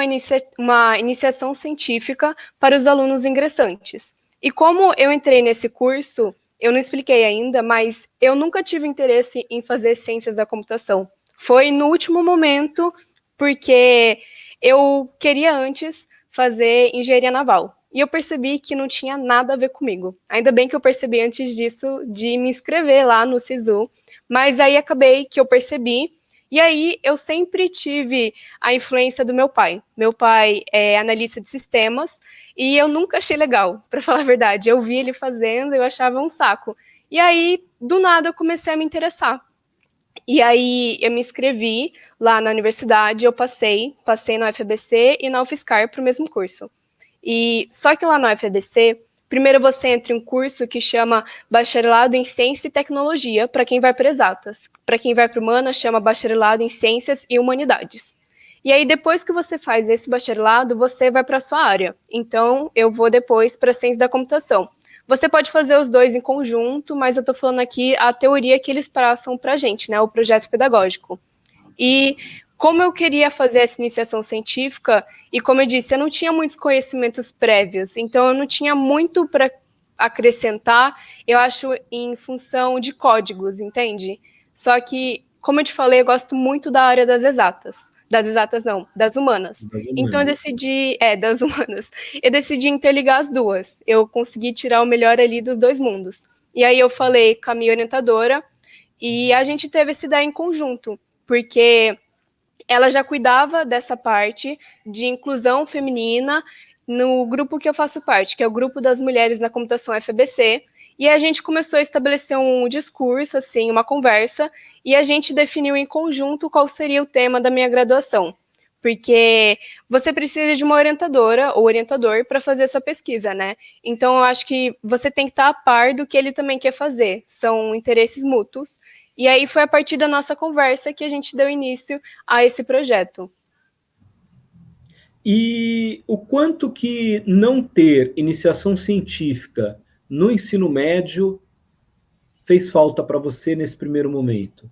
uma iniciação científica para os alunos ingressantes. E como eu entrei nesse curso, eu não expliquei ainda, mas eu nunca tive interesse em fazer ciências da computação. Foi no último momento, porque eu queria antes fazer engenharia naval. E eu percebi que não tinha nada a ver comigo. Ainda bem que eu percebi antes disso de me inscrever lá no SISU, mas aí acabei que eu percebi, e aí eu sempre tive a influência do meu pai. Meu pai é analista de sistemas, e eu nunca achei legal, para falar a verdade. Eu vi ele fazendo, eu achava um saco. E aí, do nada, eu comecei a me interessar. E aí eu me inscrevi lá na universidade, eu passei na UFABC e na UFSCar para o mesmo curso. E só que lá na UFABC, primeiro você entra em um curso que chama Bacharelado em Ciência e Tecnologia, para quem vai para exatas. Para quem vai para humanas, chama Bacharelado em Ciências e Humanidades. E aí, depois que você faz esse bacharelado, você vai para a sua área. Então, eu vou depois para Ciência da Computação. Você pode fazer os dois em conjunto, mas eu estou falando aqui a teoria que eles passam para a gente, né, o projeto pedagógico. E como eu queria fazer essa iniciação científica, e como eu disse, eu não tinha muitos conhecimentos prévios, então eu não tinha muito para acrescentar, eu acho, em função de códigos, entende? Só que, como eu te falei, eu gosto muito da área das exatas. Das exatas não, das humanas. Então eu decidi, das humanas. Eu decidi interligar as duas. Eu consegui tirar o melhor ali dos dois mundos. E aí eu falei com a minha orientadora e a gente teve essa ideia em conjunto, porque ela já cuidava dessa parte de inclusão feminina no grupo que eu faço parte, que é o Grupo das Mulheres na Computação UFABC, e a gente começou a estabelecer um discurso, assim, uma conversa, e a gente definiu em conjunto qual seria o tema da minha graduação, porque você precisa de uma orientadora ou orientador para fazer essa pesquisa, né? Então, eu acho que você tem que estar a par do que ele também quer fazer, são interesses mútuos, e aí foi a partir da nossa conversa que a gente deu início a esse projeto. E o quanto que não ter iniciação científica no ensino médio fez falta para você nesse primeiro momento?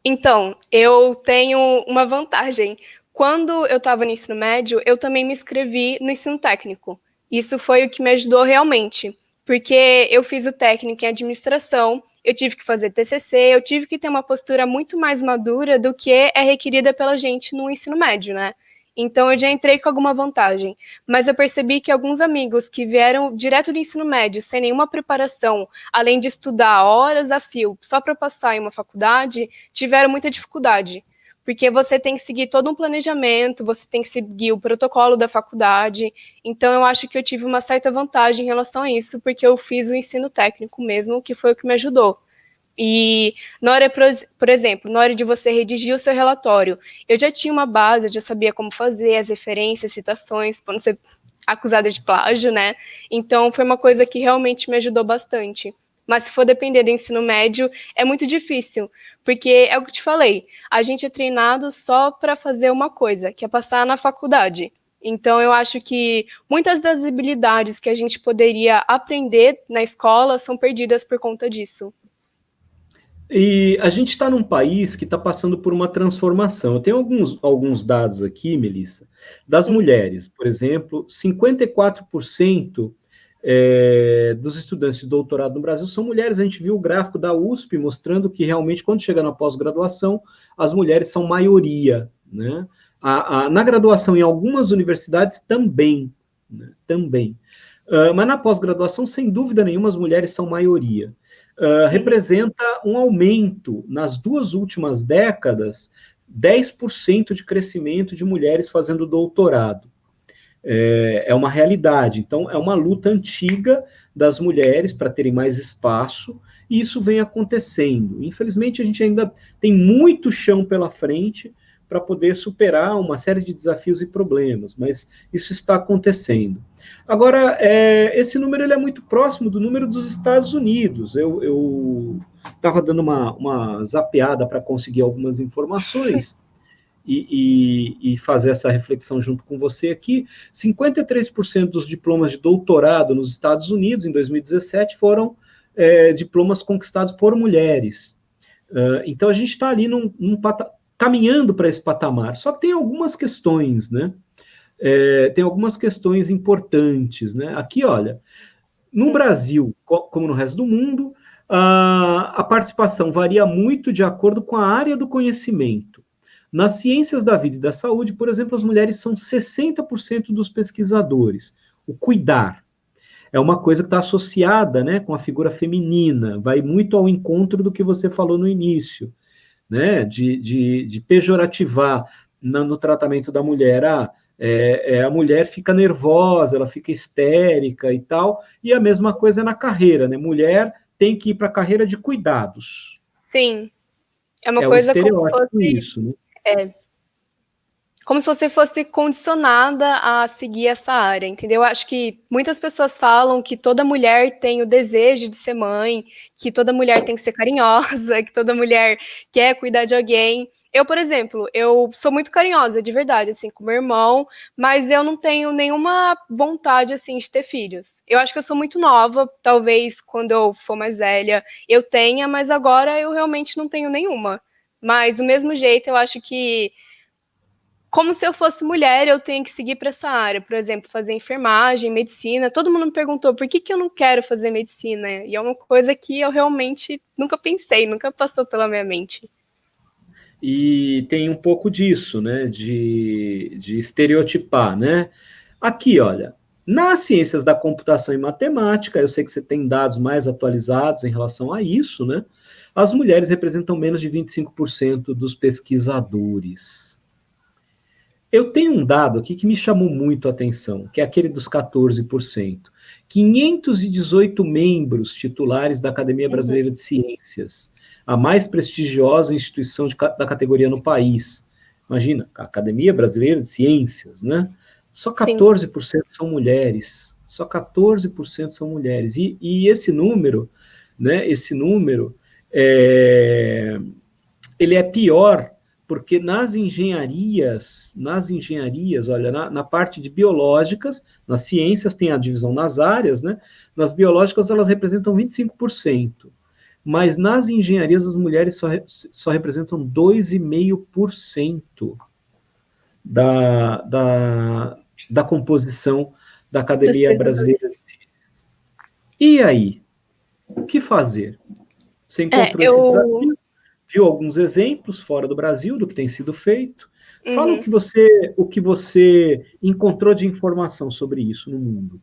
Então, eu tenho uma vantagem. Quando eu estava no ensino médio, eu também me inscrevi no ensino técnico. Isso foi o que me ajudou realmente, porque eu fiz o técnico em administração, eu tive que fazer TCC, eu tive que ter uma postura muito mais madura do que é requerida pela gente no ensino médio, né? Então eu já entrei com alguma vantagem, mas eu percebi que alguns amigos que vieram direto do ensino médio, sem nenhuma preparação, além de estudar horas a fio, só para passar em uma faculdade, tiveram muita dificuldade, porque você tem que seguir todo um planejamento, você tem que seguir o protocolo da faculdade, então eu acho que eu tive uma certa vantagem em relação a isso, porque eu fiz o ensino técnico mesmo, que foi o que me ajudou. E na hora, por exemplo, na hora de você redigir o seu relatório, eu já tinha uma base, eu já sabia como fazer as referências, citações, para não ser acusada de plágio, né? Então foi uma coisa que realmente me ajudou bastante. Mas se for depender do ensino médio, é muito difícil, porque é o que eu te falei, a gente é treinado só para fazer uma coisa, que é passar na faculdade. Então eu acho que muitas das habilidades que a gente poderia aprender na escola são perdidas por conta disso. E a gente está num país que está passando por uma transformação. Eu tenho alguns dados aqui, Melissa, das mulheres. Por exemplo, 54% dos estudantes de doutorado no Brasil são mulheres. A gente viu o gráfico da USP mostrando que realmente, quando chega na pós-graduação, as mulheres são maioria, né? Na graduação, em algumas universidades, também. Né? Também. Mas na pós-graduação, sem dúvida nenhuma, as mulheres são maioria. Representa um aumento, nas 2 últimas décadas, 10% de crescimento de mulheres fazendo doutorado. É uma realidade. Então, é uma luta antiga das mulheres para terem mais espaço, e isso vem acontecendo. Infelizmente, a gente ainda tem muito chão pela frente para poder superar uma série de desafios e problemas, mas isso está acontecendo. Agora, esse número ele é muito próximo do número dos Estados Unidos. Eu estava dando uma zapeada para conseguir algumas informações e fazer essa reflexão junto com você aqui. 53% dos diplomas de doutorado nos Estados Unidos, em 2017, foram diplomas conquistados por mulheres. Então, a gente está ali caminhando para esse patamar. Só que tem algumas questões, né? Tem algumas questões importantes, né? Aqui, olha, no Brasil, como no resto do mundo, a participação varia muito de acordo com a área do conhecimento. Nas ciências da vida e da saúde, por exemplo, as mulheres são 60% dos pesquisadores. O cuidar é uma coisa que está associada, né, com a figura feminina, vai muito ao encontro do que você falou no início, né, de pejorativar no tratamento da mulher. A mulher fica nervosa, ela fica histérica e tal, e a mesma coisa na carreira, né? Mulher tem que ir para a carreira de cuidados. Sim, é uma coisa como se fosse isso, né? Como se você fosse condicionada a seguir essa área, entendeu? Acho que muitas pessoas falam que toda mulher tem o desejo de ser mãe, que toda mulher tem que ser carinhosa, que toda mulher quer cuidar de alguém. Eu, por exemplo, eu sou muito carinhosa, de verdade, assim, com meu irmão, mas eu não tenho nenhuma vontade, assim, de ter filhos. Eu acho que eu sou muito nova, talvez quando eu for mais velha eu tenha, mas agora eu realmente não tenho nenhuma. Mas, do mesmo jeito, eu acho que como se eu fosse mulher, eu tenho que seguir para essa área. Por exemplo, fazer enfermagem, medicina. Todo mundo me perguntou por que eu não quero fazer medicina. E é uma coisa que eu realmente nunca pensei, nunca passou pela minha mente. E tem um pouco disso, né, de estereotipar, né? Aqui, olha, nas ciências da computação e matemática, eu sei que você tem dados mais atualizados em relação a isso, né? As mulheres representam menos de 25% dos pesquisadores. Eu tenho um dado aqui que me chamou muito a atenção, que é aquele dos 14%. 518 membros titulares da Academia Brasileira de Ciências, a mais prestigiosa instituição da categoria no país. Imagina, a Academia Brasileira de Ciências, né? Só 14% são mulheres. Só 14% são mulheres. E esse número, né? Esse número, ele é pior porque nas engenharias, olha, na parte de biológicas, nas ciências tem a divisão nas áreas, né? Nas biológicas elas representam 25%, mas nas engenharias as mulheres só representam 2,5% da composição da Academia Brasileira de Ciências. E aí? O que fazer? Você encontrou esse desafio? Viu alguns exemplos fora do Brasil do que tem sido feito? Fala o que você encontrou de informação sobre isso no mundo.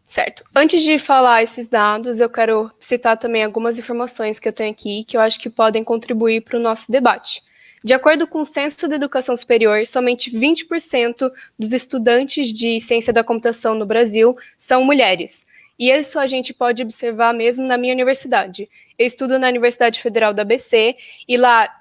Certo. Antes de falar esses dados, eu quero citar também algumas informações que eu tenho aqui que eu acho que podem contribuir para o nosso debate. De acordo com o Censo da Educação Superior, somente 20% dos estudantes de ciência da computação no Brasil são mulheres. E isso a gente pode observar mesmo na minha universidade. Eu estudo na Universidade Federal do ABC e lá,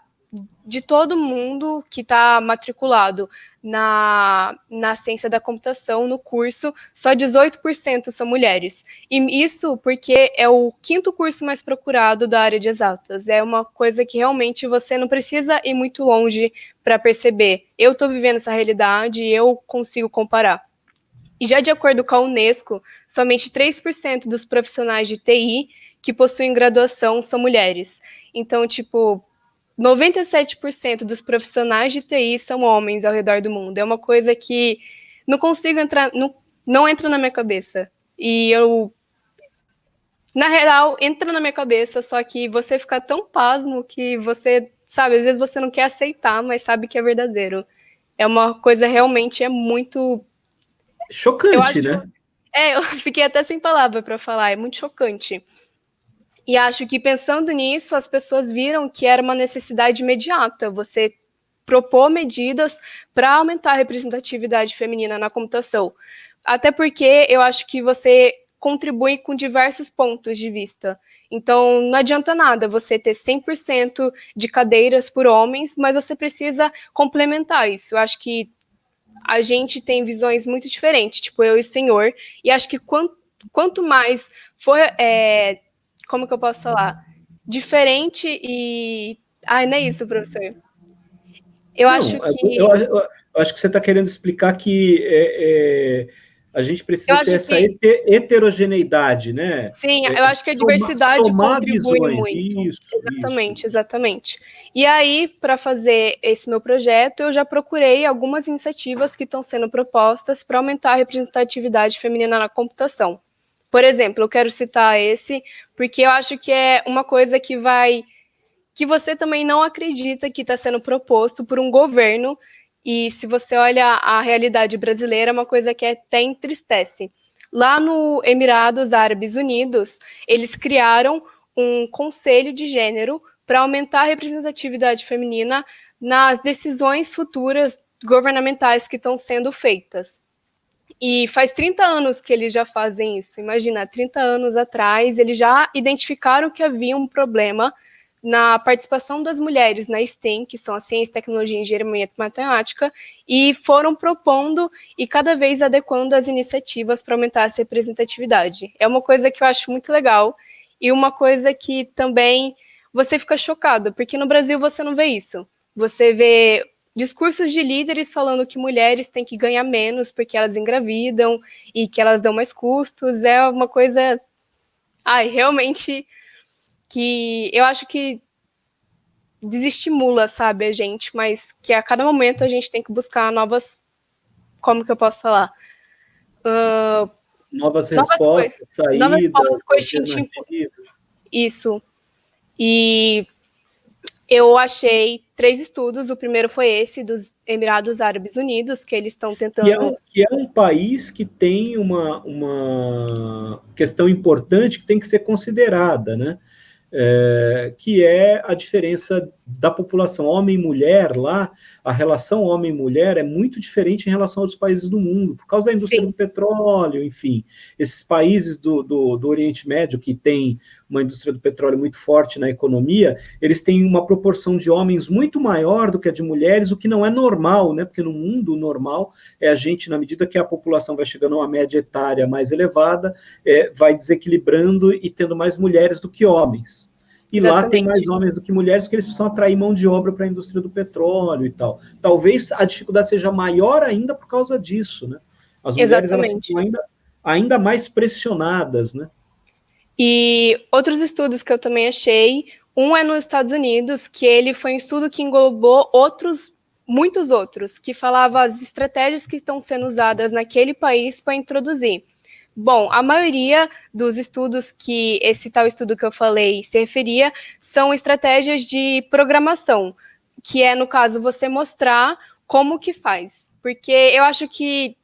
de todo mundo que está matriculado na ciência da computação, no curso, só 18% são mulheres. E isso porque é o 5º curso mais procurado da área de exatas. É uma coisa que realmente você não precisa ir muito longe para perceber. Eu estou vivendo essa realidade e eu consigo comparar. E já de acordo com a Unesco, somente 3% dos profissionais de TI que possuem graduação são mulheres. Então, 97% dos profissionais de TI são homens ao redor do mundo. É uma coisa que não consigo entrar, não entra na minha cabeça. E na real, entra na minha cabeça, só que você fica tão pasmo que você, sabe, às vezes você não quer aceitar, mas sabe que é verdadeiro. É uma coisa realmente muito... Chocante, né? Eu fiquei até sem palavra para falar, é muito chocante. E acho que pensando nisso, as pessoas viram que era uma necessidade imediata você propor medidas para aumentar a representatividade feminina na computação. Até porque eu acho que você contribui com diversos pontos de vista. Então, não adianta nada você ter 100% de cadeiras por homens, mas você precisa complementar isso. Eu acho que a gente tem visões muito diferentes, tipo eu e o senhor, e acho que quanto mais for, como que eu posso falar? Diferente e... Ai, não é isso, professor. Eu acho Não, que... eu acho que você está querendo explicar que a gente Eu precisa ter acho essa que... heterogeneidade, né? Sim, eu acho que a diversidade Somar contribui visões, muito. isso. Exatamente, exatamente. E aí, para fazer esse meu projeto, eu já procurei algumas iniciativas que estão sendo propostas para aumentar a representatividade feminina na computação. Por exemplo, eu quero citar esse, porque eu acho que é uma coisa que você também não acredita que está sendo proposto por um governo, e se você olha a realidade brasileira, é uma coisa que até entristece. Lá no Emirados Árabes Unidos, eles criaram um conselho de gênero para aumentar a representatividade feminina nas decisões futuras governamentais que estão sendo feitas. E faz 30 anos que eles já fazem isso. Imagina, 30 anos atrás, eles já identificaram que havia um problema na participação das mulheres na STEM, que são a ciência, tecnologia, engenharia e matemática, e foram propondo e cada vez adequando as iniciativas para aumentar essa representatividade. É uma coisa que eu acho muito legal e uma coisa que também você fica chocado, porque no Brasil você não vê isso. Você vê discursos de líderes falando que mulheres têm que ganhar menos porque elas engravidam e que elas dão mais custos. É uma coisa, realmente, que eu acho que desestimula, sabe, a gente, mas que a cada momento a gente tem que buscar novas, como que eu posso falar? Novas Novas coisas, respostas, novas saídas, coisas, alternativas. isso. E eu achei 3 estudos. O primeiro foi esse, dos Emirados Árabes Unidos, que eles estão tentando... Que é um país que tem uma questão importante que tem que ser considerada, né? Que é a diferença da população homem e mulher lá, a relação homem-mulher é muito diferente em relação aos países do mundo, por causa da indústria Sim, do petróleo, enfim. Esses países do Oriente Médio, que tem uma indústria do petróleo muito forte na economia, eles têm uma proporção de homens muito maior do que a de mulheres, o que não é normal, né? Porque no mundo o normal é a gente, na medida que a população vai chegando a uma média etária mais elevada, vai desequilibrando e tendo mais mulheres do que homens. E exatamente. lá tem mais homens do que mulheres, porque eles precisam atrair mão de obra para a indústria do petróleo e tal. Talvez a dificuldade seja maior ainda por causa disso, né? As mulheres, elas Exatamente. ficam ainda mais pressionadas, né? E outros estudos que eu também achei, um é nos Estados Unidos, que ele foi um estudo que englobou muitos outros, que falava as estratégias que estão sendo usadas naquele país para introduzir. Bom, a maioria dos estudos que esse tal estudo que eu falei se referia são estratégias de programação, que é, no caso, você mostrar como que faz. Porque eu acho que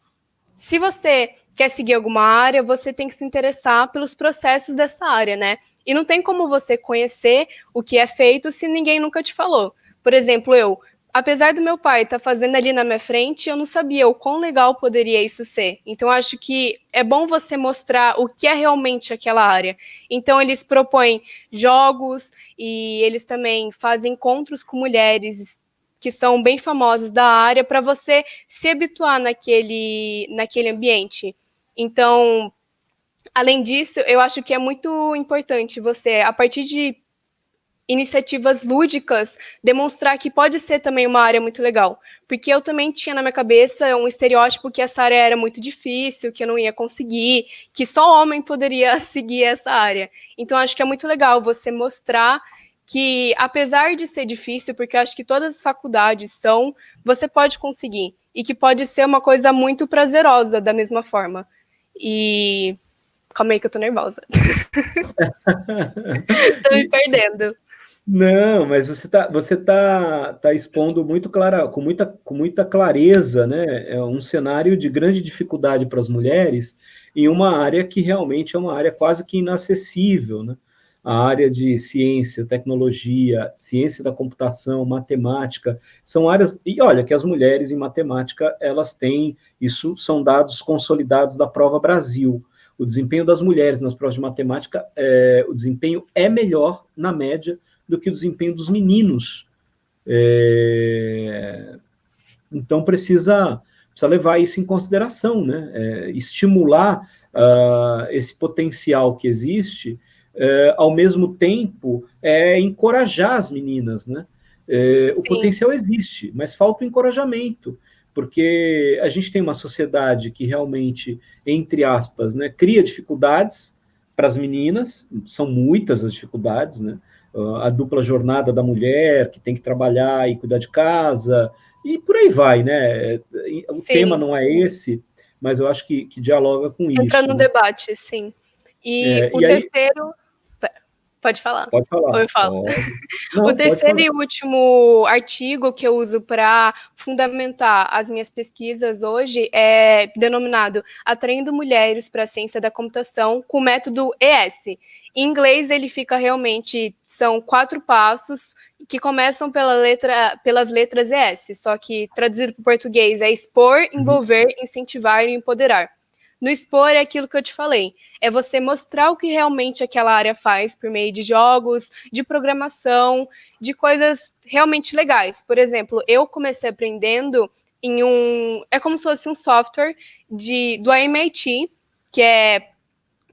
se você quer seguir alguma área, você tem que se interessar pelos processos dessa área, né? E não tem como você conhecer o que é feito se ninguém nunca te falou. Por exemplo, apesar do meu pai estar fazendo ali na minha frente, eu não sabia o quão legal poderia isso ser. Então, acho que é bom você mostrar o que é realmente aquela área. Então, eles propõem jogos e eles também fazem encontros com mulheres que são bem famosas da área para você se habituar naquele ambiente. Então, além disso, eu acho que é muito importante você, a partir de iniciativas lúdicas, demonstrar que pode ser também uma área muito legal. Porque eu também tinha na minha cabeça um estereótipo que essa área era muito difícil, que eu não ia conseguir, que só homem poderia seguir essa área. Então, acho que é muito legal você mostrar que, apesar de ser difícil, porque eu acho que todas as faculdades são, você pode conseguir. E que pode ser uma coisa muito prazerosa, da mesma forma. E... Calma aí que eu tô nervosa. Tô me perdendo. Não, mas você tá expondo muito clara, com muita clareza, né? É um cenário de grande dificuldade para as mulheres em uma área que realmente é uma área quase que inacessível, né? A área de ciência, tecnologia, ciência da computação, matemática, são áreas. E olha que as mulheres em matemática, elas têm, isso são dados consolidados da Prova Brasil. O desempenho das mulheres nas provas de matemática, o desempenho é melhor, na média, do que o desempenho dos meninos. Então, precisa levar isso em consideração, né? Estimular esse potencial que existe, ao mesmo tempo, encorajar as meninas, né? O Sim, potencial existe, mas falta o encorajamento, porque a gente tem uma sociedade que realmente, entre aspas, né, cria dificuldades para as meninas, são muitas as dificuldades, né? A dupla jornada da mulher, que tem que trabalhar e cuidar de casa, e por aí vai, né? O tema sim. não é esse, mas eu acho que dialoga com Entra isso, no né? debate, sim. E o E aí, terceiro. Pode falar. pode Ou falar, eu falo? pode. O Não, pode terceiro falar. e último artigo que eu uso para fundamentar as minhas pesquisas hoje é denominado Atraindo Mulheres para a Ciência da Computação com o método ES. Em inglês, ele fica realmente, são 4 passos que começam pelas letras ES, só que traduzido para o português é expor, Uhum. envolver, incentivar e empoderar. No expor é aquilo que eu te falei, é você mostrar o que realmente aquela área faz por meio de jogos, de programação, de coisas realmente legais. Por exemplo, eu comecei aprendendo é como se fosse um software do MIT, que é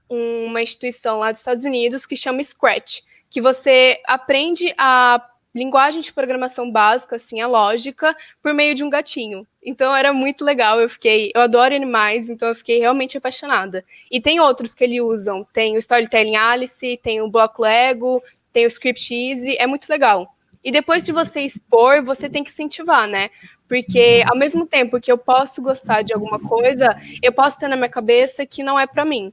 uma instituição lá dos Estados Unidos que chama Scratch, que você aprende a linguagem de programação básica, assim, a lógica, por meio de um gatinho. Então era muito legal, eu adoro animais, então eu fiquei realmente apaixonada. E tem outros que ele usam, tem o Storytelling Alice, tem o Block Lego, tem o Script Easy, é muito legal. E depois de você expor, você tem que incentivar, né? Porque ao mesmo tempo que eu posso gostar de alguma coisa, eu posso ter na minha cabeça que não é para mim.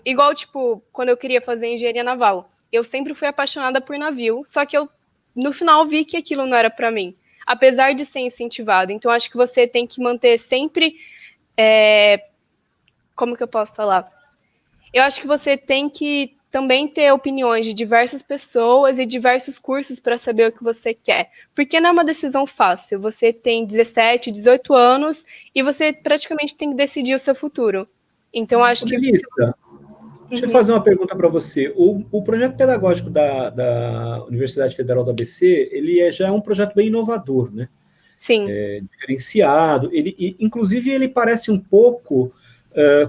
Igual, tipo, quando eu queria fazer engenharia naval, eu sempre fui apaixonada por navio, só que eu, no final, vi que aquilo não era para mim, apesar de ser incentivado. Então, acho que você tem que manter sempre. Como que eu posso falar? Eu acho que você tem que também ter opiniões de diversas pessoas e diversos cursos para saber o que você quer. Porque não é uma decisão fácil. Você tem 17, 18 anos e você praticamente tem que decidir o seu futuro. Então, acho Ô, que. Melissa, deixa eu Uhum. fazer uma pergunta para você. O projeto pedagógico da Universidade Federal do ABC, já é um projeto bem inovador, né? Sim. Diferenciado. Inclusive, ele parece um pouco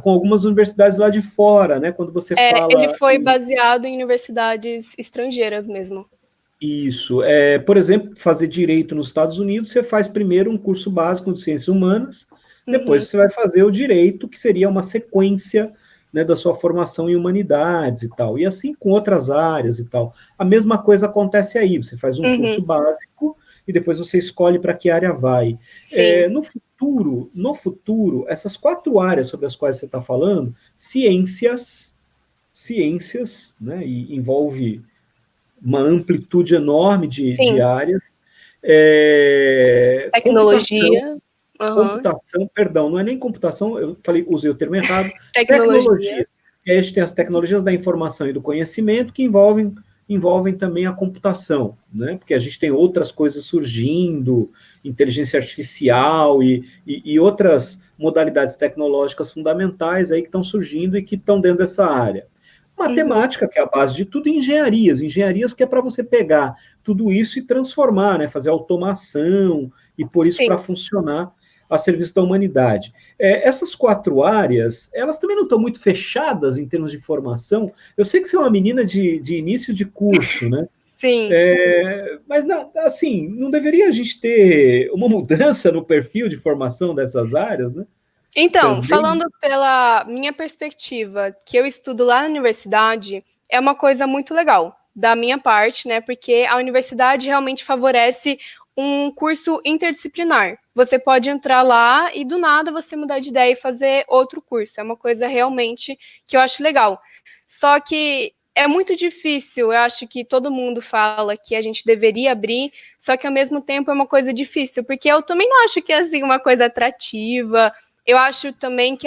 com algumas universidades lá de fora, né? Quando você Ele fala foi baseado em universidades estrangeiras mesmo. isso, por exemplo, fazer direito nos Estados Unidos, você faz primeiro um curso básico de ciências humanas, depois Uhum. você vai fazer o direito, que seria uma sequência, né, da sua formação em humanidades e tal. E assim com outras áreas e tal. A mesma coisa acontece aí, você faz um curso Uhum. básico e depois você escolhe para que área vai. Sim. No futuro, essas 4 áreas sobre as quais você está falando, ciências, né, e envolve uma amplitude enorme de Sim. áreas. Computação, Tecnologia. Uhum. perdão, não é nem computação, usei o termo errado, Tecnologia. tecnologia. E aí a gente tem as tecnologias da informação e do conhecimento que envolvem também a computação, né? Porque a gente tem outras coisas surgindo, inteligência artificial e outras modalidades tecnológicas fundamentais aí que estão surgindo e que estão dentro dessa área. Uhum. Matemática, que é a base de tudo, e engenharias que é para você pegar tudo isso e transformar, né? Fazer automação e pôr isso Sim. para funcionar a serviço da humanidade. Essas 4 áreas, elas também não estão muito fechadas em termos de formação. Eu sei que você é uma menina de início de curso, né? Sim. Mas, assim, não deveria a gente ter uma mudança no perfil de formação dessas áreas, né? Então, Também. falando pela minha perspectiva, que eu estudo lá na universidade, é uma coisa muito legal, da minha parte, né? Porque a universidade realmente favorece um curso interdisciplinar. Você pode entrar lá e do nada você mudar de ideia e fazer outro curso. É uma coisa realmente que eu acho legal. Só que é muito difícil. Eu acho que todo mundo fala que a gente deveria abrir, só que ao mesmo tempo é uma coisa difícil, porque eu também não acho que é assim uma coisa atrativa. Eu acho também que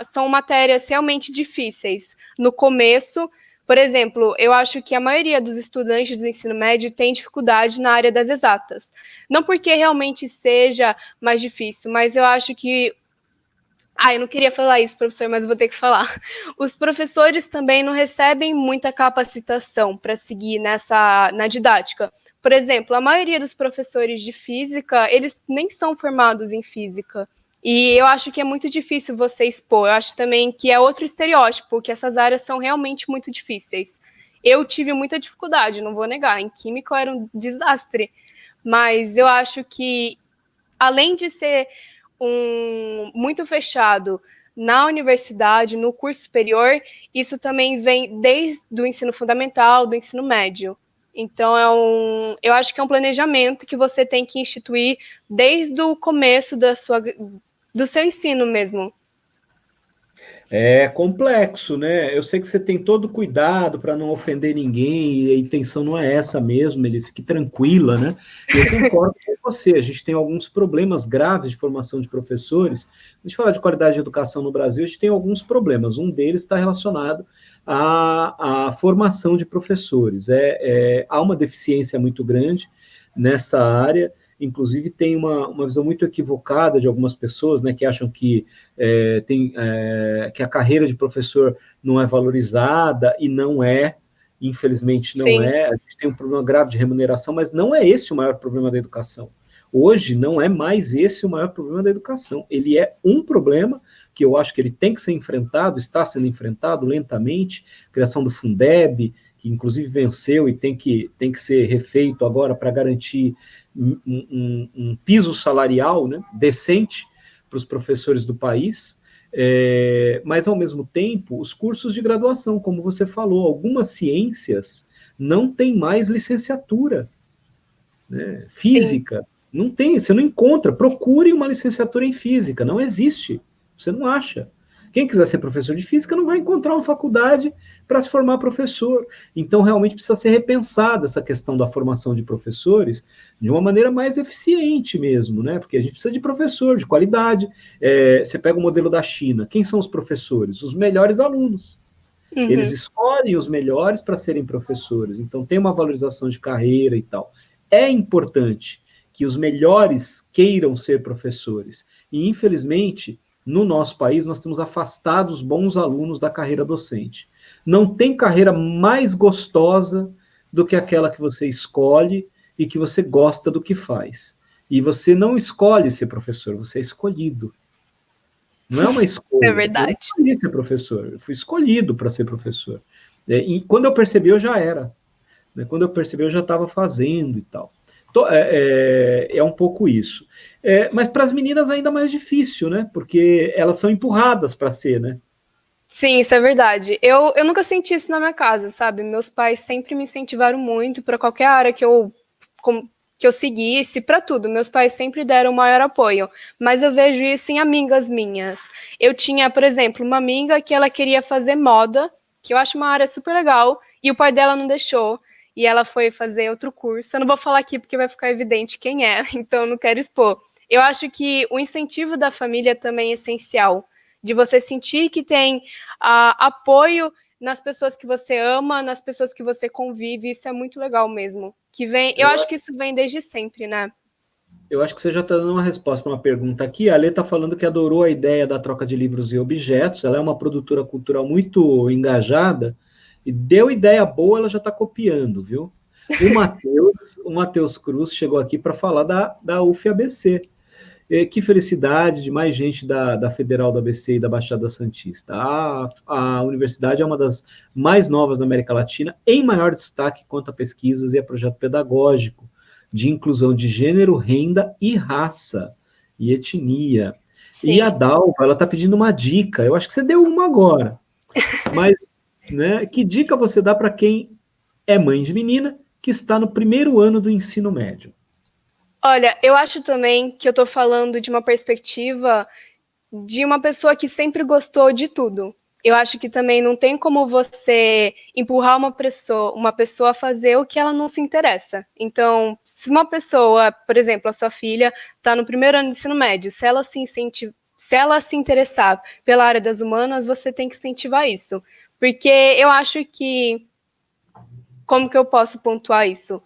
são matérias realmente difíceis. No começo, por exemplo, eu acho que a maioria dos estudantes do ensino médio tem dificuldade na área das exatas. Não porque realmente seja mais difícil, mas eu acho que eu não queria falar isso, professor, mas vou ter que falar. Os professores também não recebem muita capacitação para seguir na didática. Por exemplo, a maioria dos professores de física, eles nem são formados em física. E eu acho que é muito difícil você expor. Eu acho também que é outro estereótipo, que essas áreas são realmente muito difíceis. Eu tive muita dificuldade, não vou negar. Em química eu era um desastre. Mas eu acho que, além de ser muito fechado na universidade, no curso superior, isso também vem desde o ensino fundamental, do ensino médio. Então, eu acho que é um planejamento que você tem que instituir desde o começo do seu ensino mesmo. É complexo, né? Eu sei que você tem todo cuidado para não ofender ninguém, e a intenção não é essa mesmo, Melissa, fique tranquila, né? E eu concordo com você, a gente tem alguns problemas graves de formação de professores. A gente fala de qualidade de educação no Brasil, a gente tem alguns problemas. Um deles está relacionado à formação de professores. Há uma deficiência muito grande nessa área. Inclusive, tem uma visão muito equivocada de algumas pessoas, né, que acham que, que a carreira de professor não é valorizada, e não é, infelizmente não Sim. é. A gente tem um problema grave de remuneração, mas não é esse o maior problema da educação. Hoje, não é mais esse o maior problema da educação. Ele é um problema que eu acho que ele tem que ser enfrentado, está sendo enfrentado lentamente, criação do Fundeb, que inclusive venceu e tem que ser refeito agora para garantir um piso salarial, né, decente para os professores do país, mas, ao mesmo tempo, os cursos de graduação, como você falou, algumas ciências não têm mais licenciatura, né? Física, sim, não tem, você não encontra. Procure uma licenciatura em física, não existe, você não acha. Quem quiser ser professor de física não vai encontrar uma faculdade para se formar professor. Então, realmente precisa ser repensada essa questão da formação de professores de uma maneira mais eficiente mesmo, né? Porque a gente precisa de professor de qualidade. Você pega o modelo da China, quem são os professores? Os melhores alunos. Uhum. Eles escolhem os melhores para serem professores, então tem uma valorização de carreira e tal. É importante que os melhores queiram ser professores. E, infelizmente, no nosso país, nós temos afastado os bons alunos da carreira docente. Não tem carreira mais gostosa do que aquela que você escolhe e que você gosta do que faz. E você não escolhe ser professor, você é escolhido. Não é uma escolha. É verdade. Eu não escolhi ser professor, eu fui escolhido para ser professor. E quando eu percebi, eu já era. Quando eu percebi, eu já estava fazendo e tal. É um pouco isso. Mas para as meninas ainda mais difícil, né? Porque elas são empurradas para ser, né? Sim, isso é verdade. Eu nunca senti isso na minha casa, sabe? Meus pais sempre me incentivaram muito para qualquer área que eu seguisse, para tudo. Meus pais sempre deram o maior apoio. Mas eu vejo isso em amigas minhas. Eu tinha, por exemplo, uma amiga que ela queria fazer moda, que eu acho uma área super legal, e o pai dela não deixou. E ela foi fazer outro curso. Eu não vou falar aqui porque vai ficar evidente quem é, então eu não quero expor. Eu acho que o incentivo da família também é essencial, de você sentir que tem apoio nas pessoas que você ama, nas pessoas que você convive. Isso é muito legal mesmo. Eu acho que isso vem desde sempre, né? Eu acho que você já está dando uma resposta para uma pergunta aqui. A Lê está falando que adorou a ideia da troca de livros e objetos. Ela é uma produtora cultural muito engajada, e deu ideia boa, ela já está copiando, viu? O Matheus Cruz chegou aqui para falar da UFABC. Que felicidade de mais gente da Federal do ABC e da Baixada Santista. A universidade é uma das mais novas da América Latina, em maior destaque quanto a pesquisas e a projeto pedagógico de inclusão de gênero, renda e raça e etnia. Sim. E a Dalva, ela está pedindo uma dica. Eu acho que você deu uma agora. Mas, né, que dica você dá para quem é mãe de menina que está no primeiro ano do ensino médio? Olha, eu acho também que eu estou falando de uma perspectiva de uma pessoa que sempre gostou de tudo. Eu acho que também não tem como você empurrar uma pessoa a fazer o que ela não se interessa. Então, se uma pessoa, por exemplo, a sua filha está no primeiro ano de ensino médio, se ela se interessar pela área das humanas, você tem que incentivar isso. Porque eu acho que, como que eu posso pontuar isso?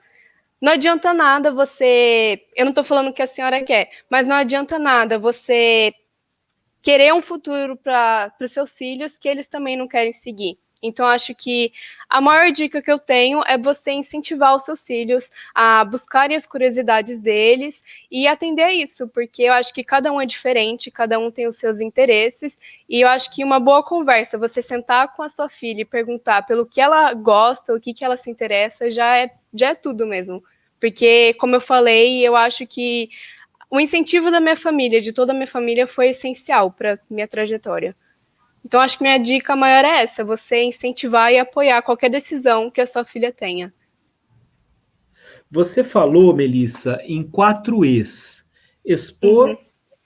Não adianta nada você, eu não estou falando o que a senhora quer, mas não adianta nada você querer um futuro para os seus filhos que eles também não querem seguir. Então, acho que a maior dica que eu tenho é você incentivar os seus filhos a buscarem as curiosidades deles e atender a isso, porque eu acho que cada um é diferente, cada um tem os seus interesses, e eu acho que uma boa conversa, você sentar com a sua filha e perguntar pelo que ela gosta, o que ela se interessa, já é tudo mesmo. Porque, como eu falei, eu acho que o incentivo da minha família, de toda a minha família, foi essencial para minha trajetória. Então, acho que minha dica maior é essa: você incentivar e apoiar qualquer decisão que a sua filha tenha. Você falou, Melissa, em 4 Es: expor,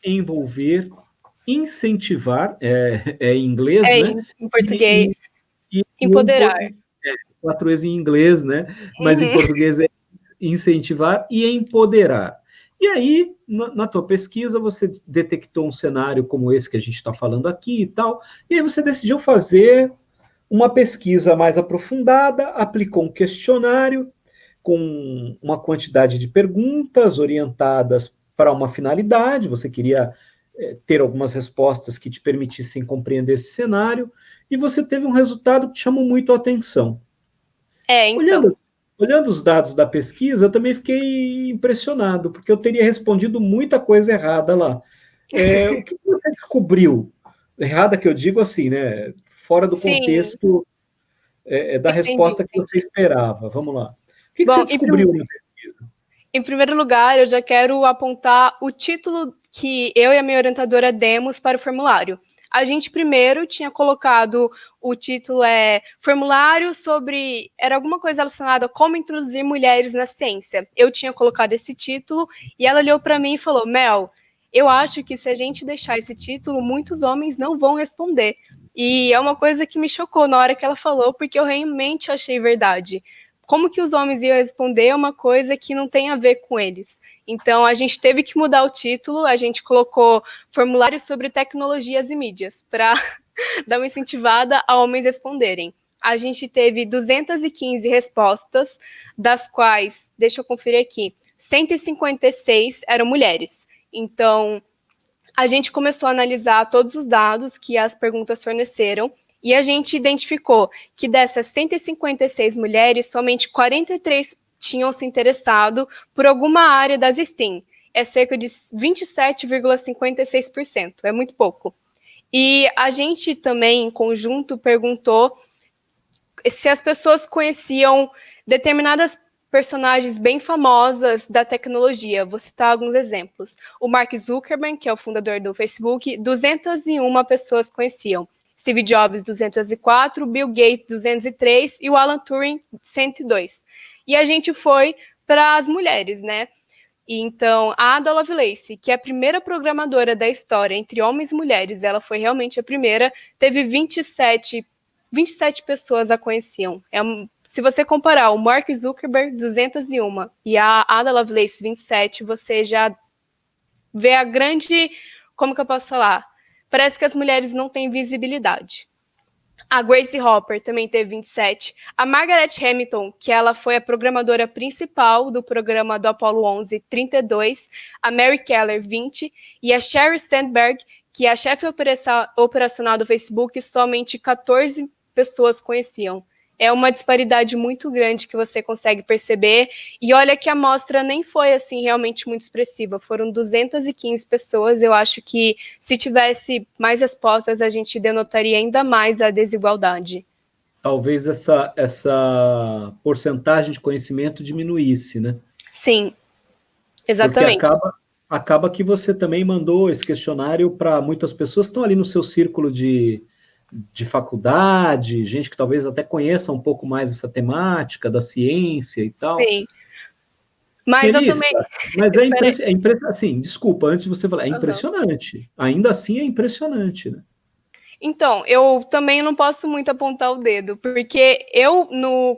envolver, incentivar, é em inglês, né? Em português, E empoderar. 4 Es em inglês, né? Mas em Uhum. português é incentivar e empoderar. E aí, na tua pesquisa, você detectou um cenário como esse que a gente está falando aqui e tal, e aí você decidiu fazer uma pesquisa mais aprofundada, aplicou um questionário com uma quantidade de perguntas orientadas para uma finalidade, você queria ter algumas respostas que te permitissem compreender esse cenário, e você teve um resultado que chamou muito a atenção. Então. Olhando os dados da pesquisa, eu também fiquei impressionado, porque eu teria respondido muita coisa errada lá. O que você descobriu? Errada que eu digo assim, né? Fora do Sim, contexto da entendi, resposta que você entendi. esperava. Vamos lá. O que você Bom, descobriu na pesquisa? em primeiro lugar, eu já quero apontar o título que eu e a minha orientadora demos para o formulário. A gente primeiro tinha colocado o título formulário sobre, era alguma coisa relacionada a como introduzir mulheres na ciência. Eu tinha colocado esse título e ela olhou para mim e falou: Mel, eu acho que se a gente deixar esse título, muitos homens não vão responder. E é uma coisa que me chocou na hora que ela falou, porque eu realmente achei verdade. Como que os homens iam responder é uma coisa que não tem a ver com eles. Então, a gente teve que mudar o título, a gente colocou formulário sobre tecnologias e mídias, para dar uma incentivada a homens responderem. A gente teve 215 respostas, das quais, deixa eu conferir aqui, 156 eram mulheres. Então, a gente começou a analisar todos os dados que as perguntas forneceram e a gente identificou que dessas 156 mulheres, somente 43 tinham se interessado por alguma área das STEAM. É cerca de 27,56%, é muito pouco. E a gente também, em conjunto, perguntou se as pessoas conheciam determinadas personagens bem famosas da tecnologia. Vou citar alguns exemplos. O Mark Zuckerberg, que é o fundador do Facebook, 201 pessoas conheciam. Steve Jobs, 204, Bill Gates, 203 e o Alan Turing, 102. E a gente foi para as mulheres, né? E então, a Ada Lovelace, que é a primeira programadora da história entre homens e mulheres, ela foi realmente a primeira, teve 27 pessoas a conheciam. Se você comparar o Mark Zuckerberg, 201, e a Ada Lovelace, 27, você já vê a grande... Como que eu posso falar? Parece que as mulheres não têm visibilidade. A Grace Hopper também teve 27. A Margaret Hamilton, que ela foi a programadora principal do programa do Apollo 11, 32. A Mary Keller, 20. E a Sheryl Sandberg, que é a chefe operacional do Facebook, somente 14 pessoas conheciam. É uma disparidade muito grande que você consegue perceber. E olha que a amostra nem foi assim realmente muito expressiva. Foram 215 pessoas. Eu acho que se tivesse mais respostas, a gente denotaria ainda mais a desigualdade. Talvez essa porcentagem de conhecimento diminuísse, né? Sim, Porque exatamente. acaba que você também mandou esse questionário para muitas pessoas que estão ali no seu círculo de faculdade, gente que talvez até conheça um pouco mais essa temática da ciência e tal. Sim. Mas eu Melissa, também. mas assim, desculpa, antes de você falar, é Uhum. impressionante. Ainda assim é impressionante, né? Então, eu também não posso muito apontar o dedo, porque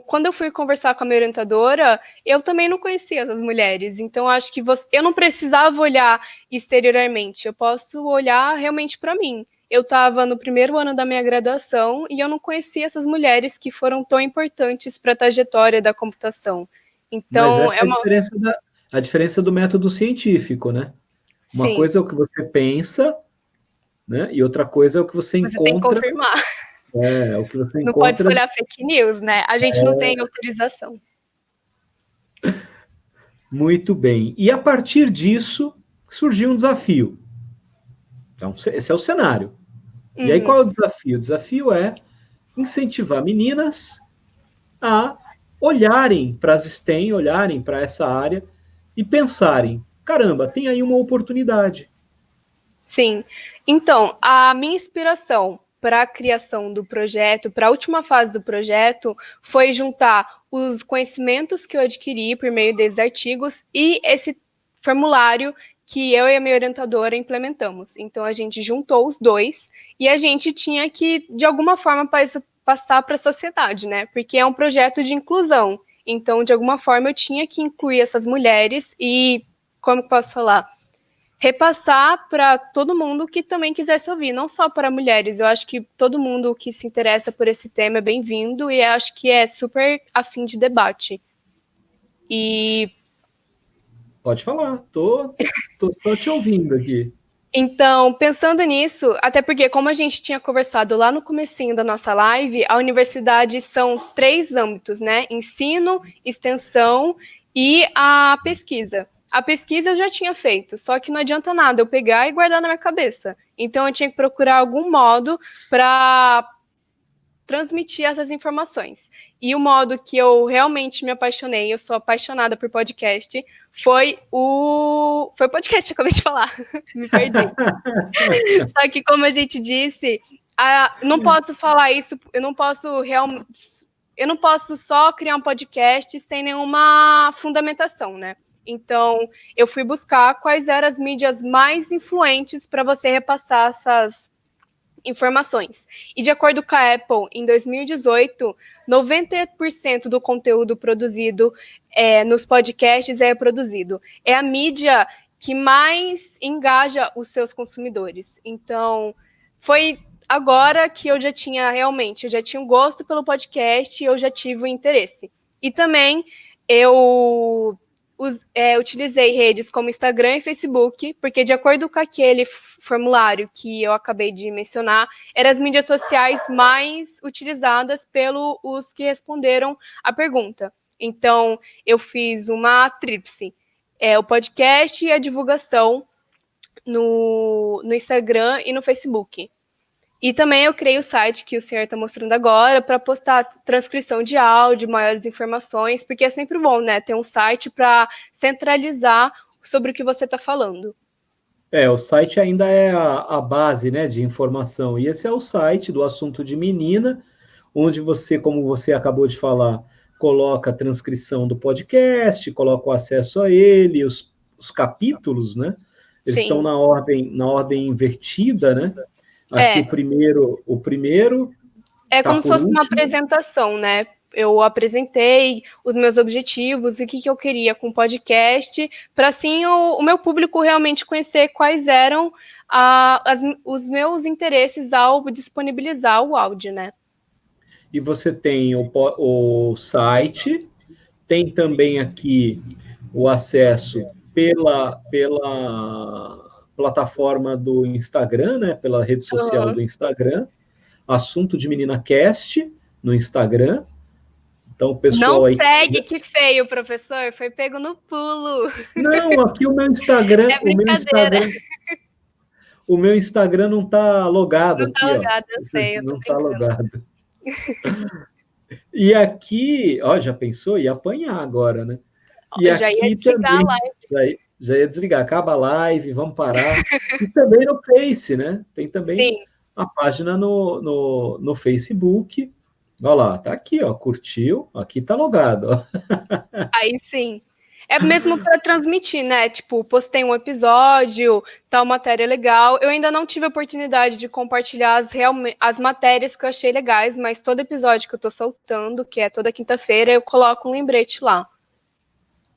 quando eu fui conversar com a minha orientadora, eu também não conhecia essas mulheres. Então, acho que eu não precisava olhar exteriormente, eu posso olhar realmente para mim. Eu estava no primeiro ano da minha graduação e eu não conhecia essas mulheres que foram tão importantes para a trajetória da computação. Mas Então, essa é a diferença do método científico, né? Uma sim, coisa é o que você pensa, né? E outra coisa é o que você você tem que encontra, confirmar. o que você Não pode encontra. espalhar fake news, né? A gente não tem autorização. Muito bem. E a partir disso surgiu um desafio. Então, esse é o cenário. E aí, Uhum. qual é o desafio? O desafio é incentivar meninas a olharem para as STEM, olharem para essa área e pensarem: caramba, tem aí uma oportunidade. Sim. Então, a minha inspiração para a criação do projeto, para a última fase do projeto, foi juntar os conhecimentos que eu adquiri por meio desses artigos e esse formulário que eu e a minha orientadora implementamos. Então, a gente juntou os dois e a gente tinha que, de alguma forma, passar para a sociedade, né? Porque é um projeto de inclusão. Então, de alguma forma, eu tinha que incluir essas mulheres e, como posso falar? Repassar para todo mundo que também quisesse ouvir, não só para mulheres. Eu acho que todo mundo que se interessa por esse tema é bem-vindo e acho que é super afim de debate. E Pode falar, tô só te ouvindo aqui. então, pensando nisso, até porque como a gente tinha conversado lá no comecinho da nossa live, a universidade são 3 âmbitos, né? Ensino, extensão e a pesquisa. A pesquisa eu já tinha feito, só que não adianta nada eu pegar e guardar na minha cabeça. Então eu tinha que procurar algum modo para transmitir essas informações. E o modo que eu realmente me apaixonei, eu sou apaixonada por podcast, foi o podcast, eu acabei de falar, me perdi. Só que, como a gente disse, não posso falar isso, eu não posso só criar um podcast sem nenhuma fundamentação, né? Então, eu fui buscar quais eram as mídias mais influentes para você repassar essas informações. E de acordo com a Apple, em 2018, 90% do conteúdo produzido nos podcasts é produzido. É a mídia que mais engaja os seus consumidores. Então, foi agora que eu já tinha um gosto pelo podcast e eu já tive o interesse. E também eu utilizei redes como Instagram e Facebook, porque de acordo com aquele formulário que eu acabei de mencionar, eram as mídias sociais mais utilizadas pelos que responderam a pergunta. Então, eu fiz uma tríplice, o podcast e a divulgação no Instagram e no Facebook. E também eu criei o site que o senhor está mostrando agora para postar transcrição de áudio, maiores informações, porque é sempre bom, né, ter um site para centralizar sobre o que você está falando. O site ainda é a base, né, de informação. E esse é o site do Assunto de Menina, onde você, como você acabou de falar, coloca a transcrição do podcast, coloca o acesso a ele, os capítulos, né? Eles Sim. estão na ordem invertida, né? Aqui o primeiro é como se fosse uma apresentação, né? Eu apresentei os meus objetivos, o que eu queria com o podcast, para assim o meu público realmente conhecer quais eram os meus interesses ao disponibilizar o áudio, né? E você tem o site, tem também aqui o acesso pela plataforma do Instagram, né? Pela rede social do Instagram, Assunto de Menina Cast no Instagram. Então, o pessoal não aí segue, que feio, professor. Foi pego no pulo. Não, aqui o meu Instagram, é brincadeira. O meu Instagram não está logado não aqui, tá logado, ó. Eu sei, eu não está logado. E aqui, ó, já pensou? Ia apanhar agora, né? E já aqui ia desligar também, a live. já ia desligar, acaba a live, vamos parar. E também no Face, né? Tem também Sim. a página no Facebook. Olha lá, tá aqui, ó, curtiu, aqui tá logado, ó. Aí sim. É mesmo para transmitir, né? Tipo, postei um episódio, tal matéria legal. Eu ainda não tive a oportunidade de compartilhar as matérias que eu achei legais, mas todo episódio que eu tô soltando, que é toda quinta-feira, eu coloco um lembrete lá.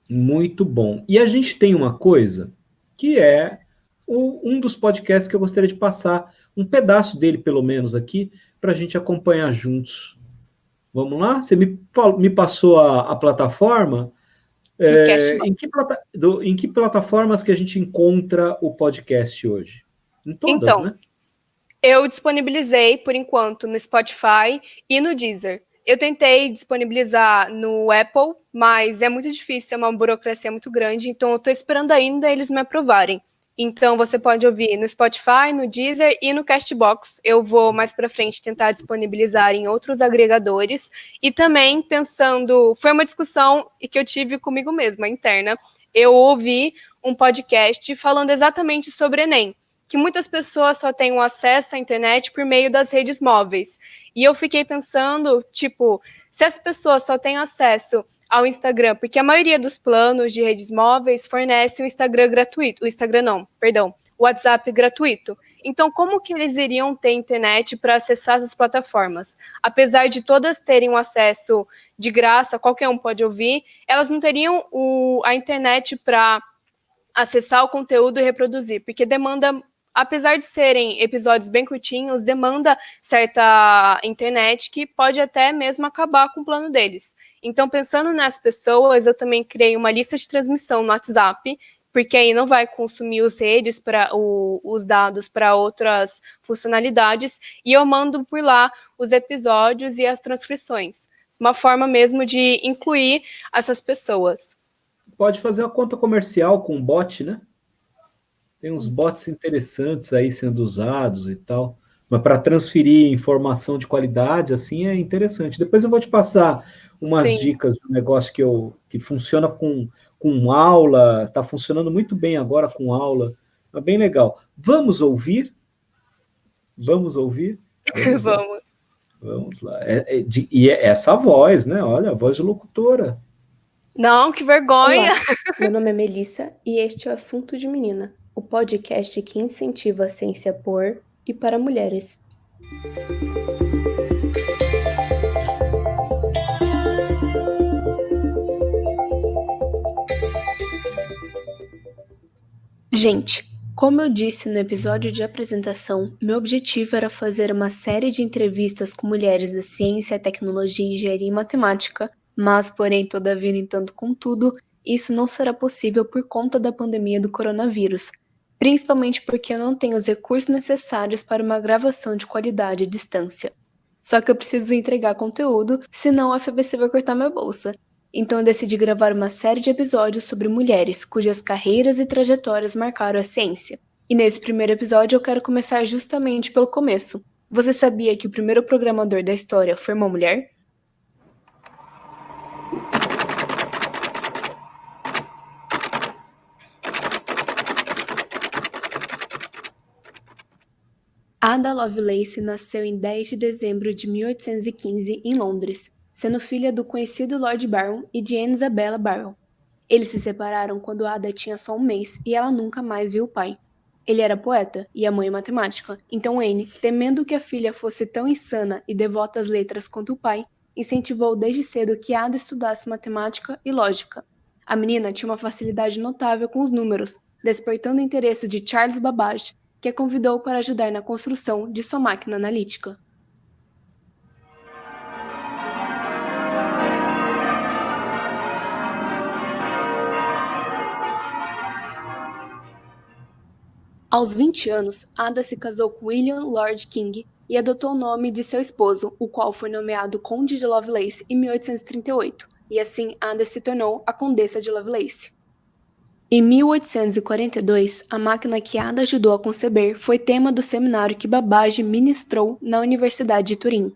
Muito bom. E a gente tem uma coisa que é um dos podcasts que eu gostaria de passar um pedaço dele, pelo menos, aqui, para a gente acompanhar juntos. Vamos lá? Você me passou a plataforma. No Castbox. Em que plataformas que a gente encontra o podcast hoje? Em todas, Então, né? eu disponibilizei, por enquanto, no Spotify e no Deezer. Eu tentei disponibilizar no Apple, mas é muito difícil, é uma burocracia muito grande, então eu estou esperando ainda eles me aprovarem. Então você pode ouvir no Spotify, no Deezer e no Castbox. Eu vou mais para frente tentar disponibilizar em outros agregadores. E também pensando, foi uma discussão que eu tive comigo mesma, interna. Eu ouvi um podcast falando exatamente sobre Enem, que muitas pessoas só têm acesso à internet por meio das redes móveis. E eu fiquei pensando, tipo, se as pessoas só têm acesso ao Instagram, porque a maioria dos planos de redes móveis fornece o Instagram gratuito, o WhatsApp gratuito. Então, como que eles iriam ter internet para acessar essas plataformas? Apesar de todas terem um acesso de graça, qualquer um pode ouvir, elas não teriam a internet para acessar o conteúdo e reproduzir, porque demanda, apesar de serem episódios bem curtinhos, demanda certa internet que pode até mesmo acabar com o plano deles. Então, pensando nas pessoas, eu também criei uma lista de transmissão no WhatsApp, porque aí não vai consumir os dados para outras funcionalidades, e eu mando por lá os episódios e as transcrições. Uma forma mesmo de incluir essas pessoas. Pode fazer uma conta comercial com bot, né? Tem uns bots interessantes aí sendo usados e tal. Mas para transferir informação de qualidade, assim, é interessante. Depois eu vou te passar umas Sim. dicas do negócio que funciona com aula, está funcionando muito bem agora com aula. É bem legal. Vamos ouvir? Vamos ouvir? Vamos lá. Vamos. Vamos lá. E é essa voz, né? Olha, a voz de locutora. Não, que vergonha! Olá, meu nome é Melissa e este é o Assunto de Menina, o podcast que incentiva a ciência por e para mulheres. Gente, como eu disse no episódio de apresentação, meu objetivo era fazer uma série de entrevistas com mulheres da ciência, tecnologia, engenharia e matemática, mas, porém, todavia, no entanto, contudo, isso não será possível por conta da pandemia do coronavírus, principalmente porque eu não tenho os recursos necessários para uma gravação de qualidade à distância. Só que eu preciso entregar conteúdo, senão a FBC vai cortar minha bolsa. Então eu decidi gravar uma série de episódios sobre mulheres cujas carreiras e trajetórias marcaram a ciência. E nesse primeiro episódio eu quero começar justamente pelo começo. Você sabia que o primeiro programador da história foi uma mulher? Ada Lovelace nasceu em 10 de dezembro de 1815 em Londres, sendo filha do conhecido Lord Byron e de Anne Isabella Byron. Eles se separaram quando Ada tinha só um mês e ela nunca mais viu o pai. Ele era poeta e a mãe matemática, então Anne, temendo que a filha fosse tão insana e devota às letras quanto o pai, incentivou desde cedo que Ada estudasse matemática e lógica. A menina tinha uma facilidade notável com os números, despertando o interesse de Charles Babbage, que a convidou para ajudar na construção de sua máquina analítica. Aos 20 anos, Ada se casou com William Lord King e adotou o nome de seu esposo, o qual foi nomeado Conde de Lovelace em 1838, e assim Ada se tornou a Condessa de Lovelace. Em 1842, a máquina que Ada ajudou a conceber foi tema do seminário que Babbage ministrou na Universidade de Turim.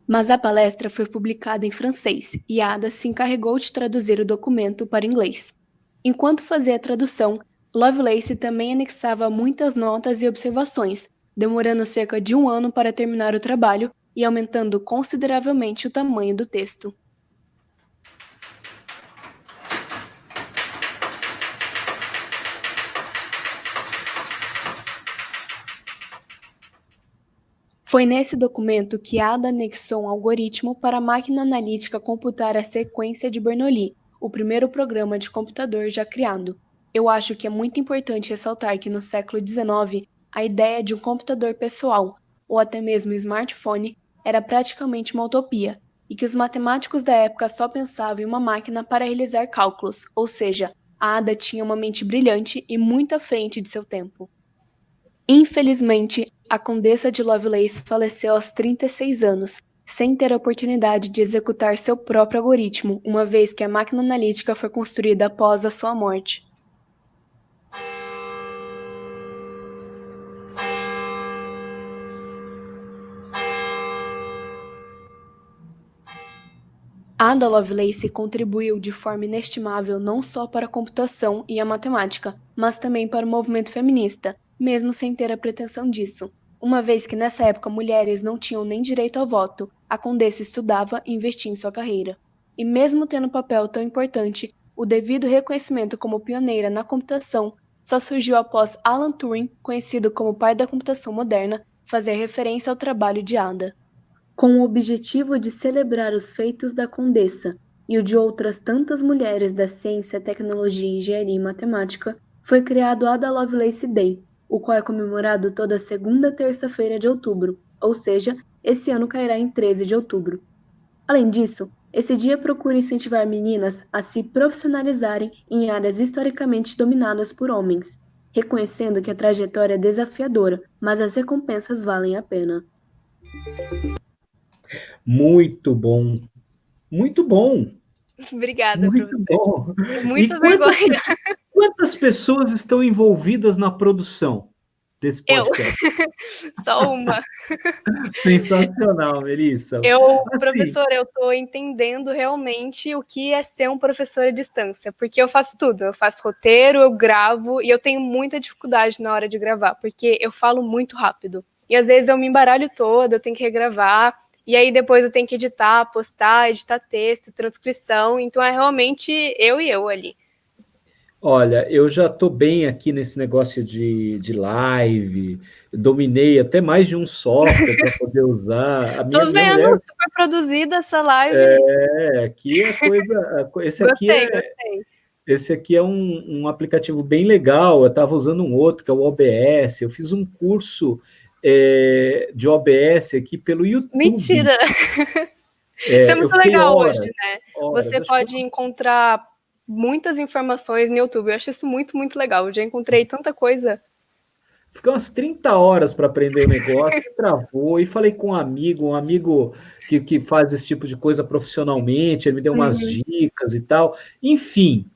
Mas a palestra foi publicada em francês e Ada se encarregou de traduzir o documento para inglês. Enquanto fazia a tradução, Lovelace também anexava muitas notas e observações, demorando cerca de 1 ano para terminar o trabalho e aumentando consideravelmente o tamanho do texto. Foi nesse documento que Ada anexou um algoritmo para a máquina analítica computar a sequência de Bernoulli, o primeiro programa de computador já criado. Eu acho que é muito importante ressaltar que no século XIX, a ideia de um computador pessoal, ou até mesmo smartphone, era praticamente uma utopia, e que os matemáticos da época só pensavam em uma máquina para realizar cálculos, ou seja, a Ada tinha uma mente brilhante e muito à frente de seu tempo. Infelizmente, a Condessa de Lovelace faleceu aos 36 anos, sem ter a oportunidade de executar seu próprio algoritmo, uma vez que a máquina analítica foi construída após a sua morte. Ada Lovelace contribuiu de forma inestimável não só para a computação e a matemática, mas também para o movimento feminista, mesmo sem ter a pretensão disso. Uma vez que nessa época mulheres não tinham nem direito ao voto, a Condessa estudava e investia em sua carreira. E mesmo tendo um papel tão importante, o devido reconhecimento como pioneira na computação só surgiu após Alan Turing, conhecido como pai da computação moderna, fazer referência ao trabalho de Ada. Com o objetivo de celebrar os feitos da Condessa e o de outras tantas mulheres da ciência, tecnologia, engenharia e matemática, foi criado o Ada Lovelace Day, o qual é comemorado toda segunda terça-feira de outubro, ou seja, esse ano cairá em 13 de outubro. Além disso, esse dia procura incentivar meninas a se profissionalizarem em áreas historicamente dominadas por homens, reconhecendo que a trajetória é desafiadora, mas as recompensas valem a pena. Muito bom. Muito bom. Obrigada, Muito professor. bom. Muita vergonha. Quantas pessoas estão envolvidas na produção desse Eu. podcast? Só uma. Sensacional, Melissa. Assim, Professora, eu estou entendendo realmente o que é ser um professor à distância, porque eu faço tudo, eu faço roteiro, eu gravo, e eu tenho muita dificuldade na hora de gravar, porque eu falo muito rápido. E às vezes eu me embaralho toda, eu tenho que regravar, e aí depois eu tenho que editar, postar, editar texto, transcrição, então é realmente eu e eu ali. olha, eu já estou bem aqui nesse negócio de live, dominei até mais de um software para poder usar. A Tô minha vendo, mulher, super produzida essa live. aqui é coisa, Gostei. esse aqui é um aplicativo bem legal. Eu estava usando um outro, que é o OBS. Eu fiz um curso de OBS aqui pelo YouTube. Mentira! Isso é muito legal horas, hoje, né? horas. Você pode encontrar muitas informações no YouTube. Eu acho isso muito, muito legal. Eu já encontrei tanta coisa. Fiquei umas 30 horas para aprender o negócio, travou, e falei com um amigo que faz esse tipo de coisa profissionalmente, ele me deu umas dicas e tal. Enfim,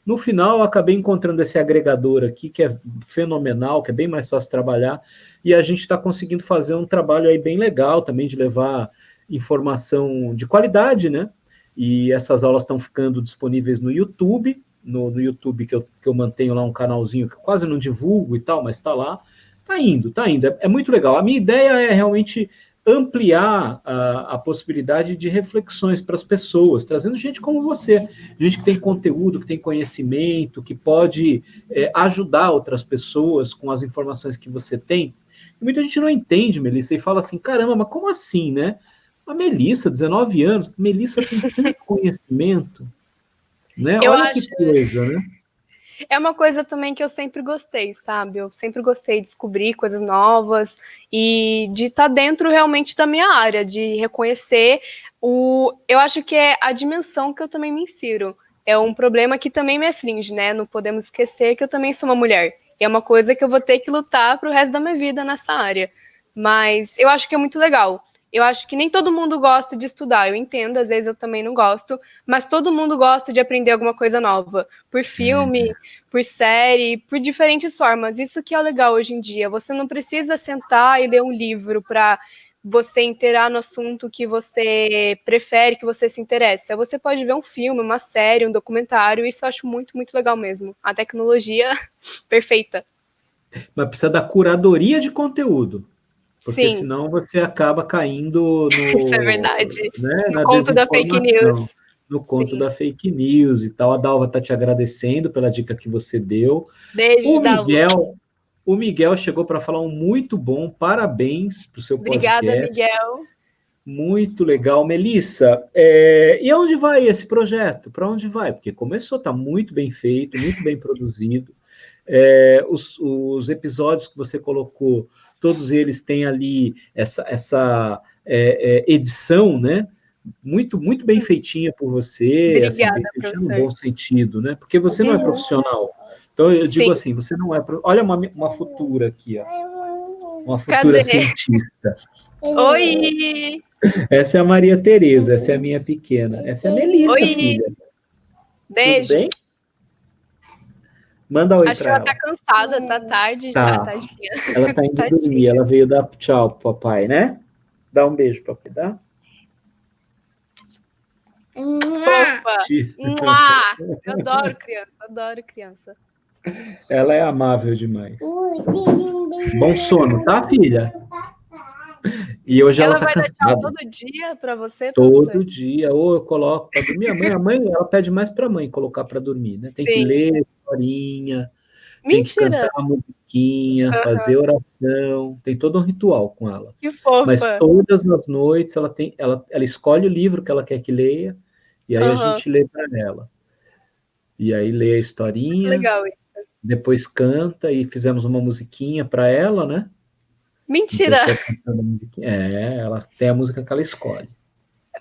no final eu acabei encontrando esse agregador aqui, que é fenomenal, que é bem mais fácil trabalhar, e a gente está conseguindo fazer um trabalho aí bem legal também, de levar informação de qualidade, né? E essas aulas estão ficando disponíveis no YouTube, no YouTube que eu mantenho lá um canalzinho que eu quase não divulgo e tal, mas está lá. Tá indo. É muito legal. A minha ideia é realmente ampliar a possibilidade de reflexões para as pessoas, trazendo gente como você, gente que tem conteúdo, que tem conhecimento, que pode ajudar outras pessoas com as informações que você tem. E muita gente não entende, Melissa, e fala assim, caramba, mas como assim, né? A Melissa, 19 anos, Melissa tem tanto conhecimento, né? Eu Olha acho... que coisa, né? É uma coisa também que eu sempre gostei, sabe? Eu sempre gostei de descobrir coisas novas e de estar dentro realmente da minha área, de reconhecer o... Eu acho que é a dimensão que eu também me insiro. É um problema que também me aflige, né? Não podemos esquecer que eu também sou uma mulher. E é uma coisa que eu vou ter que lutar pro resto da minha vida nessa área. Mas eu acho que é muito legal. Eu acho que nem todo mundo gosta de estudar, eu entendo, às vezes eu também não gosto, mas todo mundo gosta de aprender alguma coisa nova, por filme, por série, por diferentes formas. Isso que é legal hoje em dia. Você não precisa sentar e ler um livro para você inteirar no assunto que você prefere, que você se interessa. Você pode ver um filme, uma série, um documentário, isso eu acho muito, muito legal mesmo. A tecnologia perfeita. Mas precisa da curadoria de conteúdo, porque Sim, senão você acaba caindo isso é verdade. No na conto da fake desinformação, news. no conto Sim. da fake news e tal. A Dalva está te agradecendo pela dica que você deu. O Beijo, Dalva. Miguel, o Miguel chegou para falar um muito bom, parabéns para o seu Obrigada, podcast. Miguel. Muito legal. Melissa, e aonde vai esse projeto? Para onde vai? Porque começou, está muito bem feito, muito bem produzido. Os episódios que você colocou, todos eles têm ali essa edição, né? Muito, muito bem feitinha por você, assim, bem Obrigada, feitinha no professor. bom sentido, né? Porque você não é Uhum. profissional. Então, eu digo Sim. assim, você não é... Olha uma futura aqui, ó. Uma futura Cadê? cientista. Oi! Essa é a Maria Tereza, essa é a minha pequena. Essa é a Melissa, Oi! filha. Tudo Beijo. bem? Manda oi Acho que para ela tá ela. cansada, tá tarde já, Tá. tadinha. Ela tá indo dormir, Tadinha. ela veio dar tchau pro papai, né? Dá um beijo, papai, dá? Fofa. Mua! Eu adoro criança, adoro criança. Ela é amável demais. Bom sono, tá, filha? E hoje ela tá vai dar tchau cansada. todo dia pra você, Todo professor? dia, ou eu coloco para dormir. A mãe, ela pede mais para a mãe colocar para dormir, né? Tem que Sim. ler historinha, tem que Mentira! cantar a musiquinha, fazer oração, tem todo um ritual com ela. Que Mas fofa. todas as noites ela escolhe o livro que ela quer que leia, e aí a Aham. gente lê para ela. E aí lê a Que historinha, legal isso. depois canta e fizemos uma musiquinha para ela, né? Um Mentira! pessoal cantando a musiquinha. Ela tem a música que ela escolhe.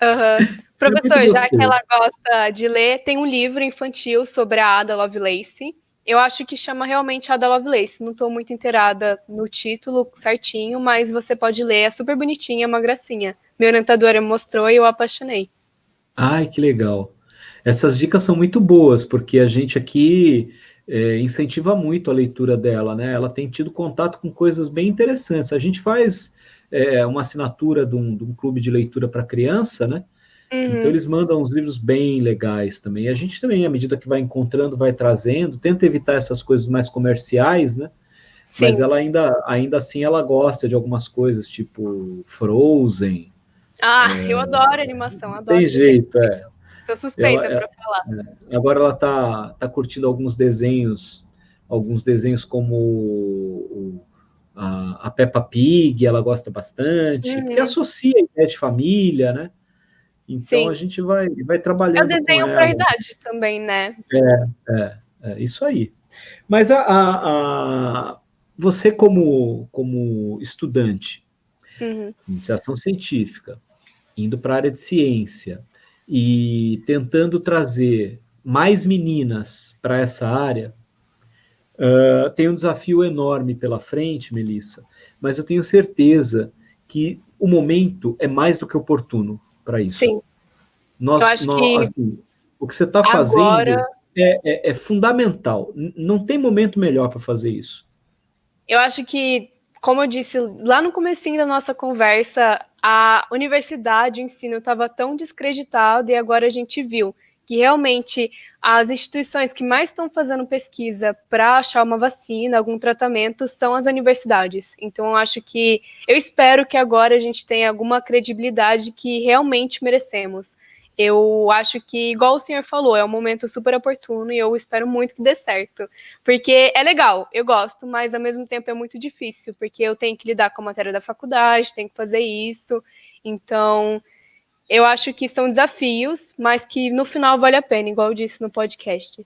Aham. É muito Professor, já que gostoso. ela gosta de ler, tem um livro infantil sobre a Ada Lovelace. Eu acho que chama realmente Ada Lovelace. Não estou muito inteirada no título certinho, mas você pode ler. É super bonitinha, é uma gracinha. Minha orientadora me mostrou e eu apaixonei. Ai, que legal. Essas dicas são muito boas, porque a gente aqui incentiva muito a leitura dela, né? Ela tem tido contato com coisas bem interessantes. A gente faz uma assinatura de um clube de leitura para criança, né? Então Uhum. eles mandam uns livros bem legais também. A gente também, à medida que vai encontrando, vai trazendo, tenta evitar essas coisas mais comerciais, né? Mas Sim. ela ainda assim ela gosta de algumas coisas, tipo Frozen. Eu adoro animação, adoro Tem desenho. jeito, é. Sou suspeita para falar. Agora ela tá curtindo alguns desenhos como a Peppa Pig, ela gosta bastante, porque Uhum. associa a ideia de família, né? Então a Sim. gente vai É o trabalhando com desenho para a ela. idade também, né? É isso aí. Mas você como estudante Uhum. de iniciação científica, indo para a área de ciência e tentando trazer mais meninas para essa área, tem um desafio enorme pela frente, Melissa, mas eu tenho certeza que o momento é mais do que oportuno para isso. Sim. Eu acho que Assim, o que você está agora fazendo é fundamental. Não tem momento melhor para fazer isso. eu acho que, como eu disse lá no comecinho da nossa conversa, a universidade, o ensino estava tão descreditado e agora a gente viu que realmente as instituições que mais estão fazendo pesquisa para achar uma vacina, algum tratamento, são as universidades. Então, eu espero que agora a gente tenha alguma credibilidade que realmente merecemos. Eu acho que, igual o senhor falou, é um momento super oportuno e eu espero muito que dê certo. Porque é legal, eu gosto, mas ao mesmo tempo é muito difícil, porque eu tenho que lidar com a matéria da faculdade, tenho que fazer isso. Então, eu acho que são desafios, mas que no final vale a pena, igual eu disse no podcast.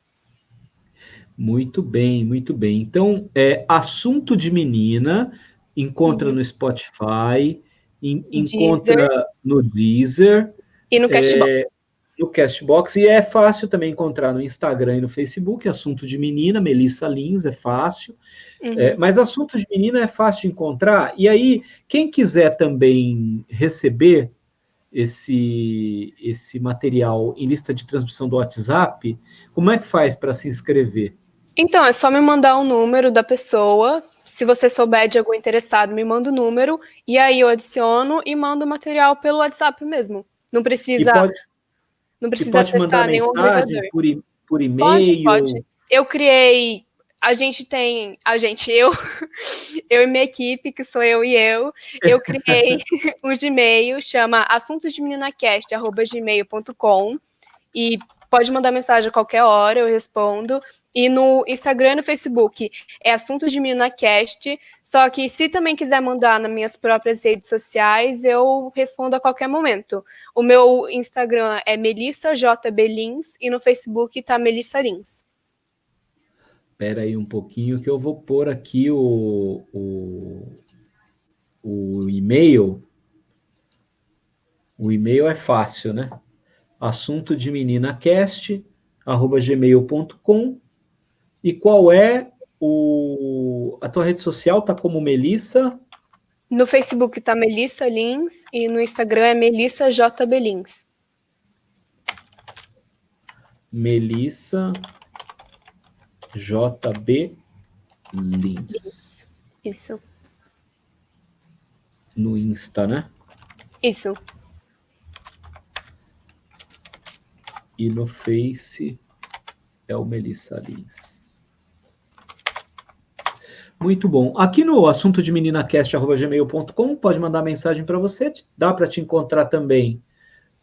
Muito bem, muito bem. Então, Assunto de Menina, encontra Uhum. no Spotify, Deezer encontra no Deezer, e no Cashbox. no Castbox, e é fácil também encontrar no Instagram e no Facebook, Assunto de Menina, Melissa Lins, é fácil. Uhum. Mas Assunto de Menina é fácil de encontrar, e aí, quem quiser também receber esse material em lista de transmissão do WhatsApp, como é que faz para se inscrever? Então, é só me mandar o número da pessoa. Se você souber de algum interessado, me manda o número, e aí eu adiciono e mando o material pelo WhatsApp mesmo. Não E precisa, pode, não e precisa pode mandar acessar nenhum mensagem agregador. por Pode, pode. e-mail. Eu criei eu e minha equipe, que sou eu criei um Gmail, chama assuntosdemeninacast@gmail.com, e pode mandar mensagem a qualquer hora, eu respondo. E no Instagram e no Facebook é Assuntos de Menina Cast. Só que se também quiser mandar nas minhas próprias redes sociais, eu respondo a qualquer momento. O meu Instagram é Melissa J. Belins e no Facebook tá Melissa Lins. Espera aí um pouquinho que eu vou pôr aqui o e-mail. O e-mail é fácil, né? Assunto de meninacast@gmail.com. E qual é a tua rede social? Tá como Melissa? No Facebook tá Melissa Lins e no Instagram é Melissa J. Belins. Melissa JB Lins. Isso. No Insta, né? Isso. E no Face é o Melissa Lins. Muito bom. Aqui no assunto de meninacast@gmail.com pode mandar mensagem para você. Dá para te encontrar também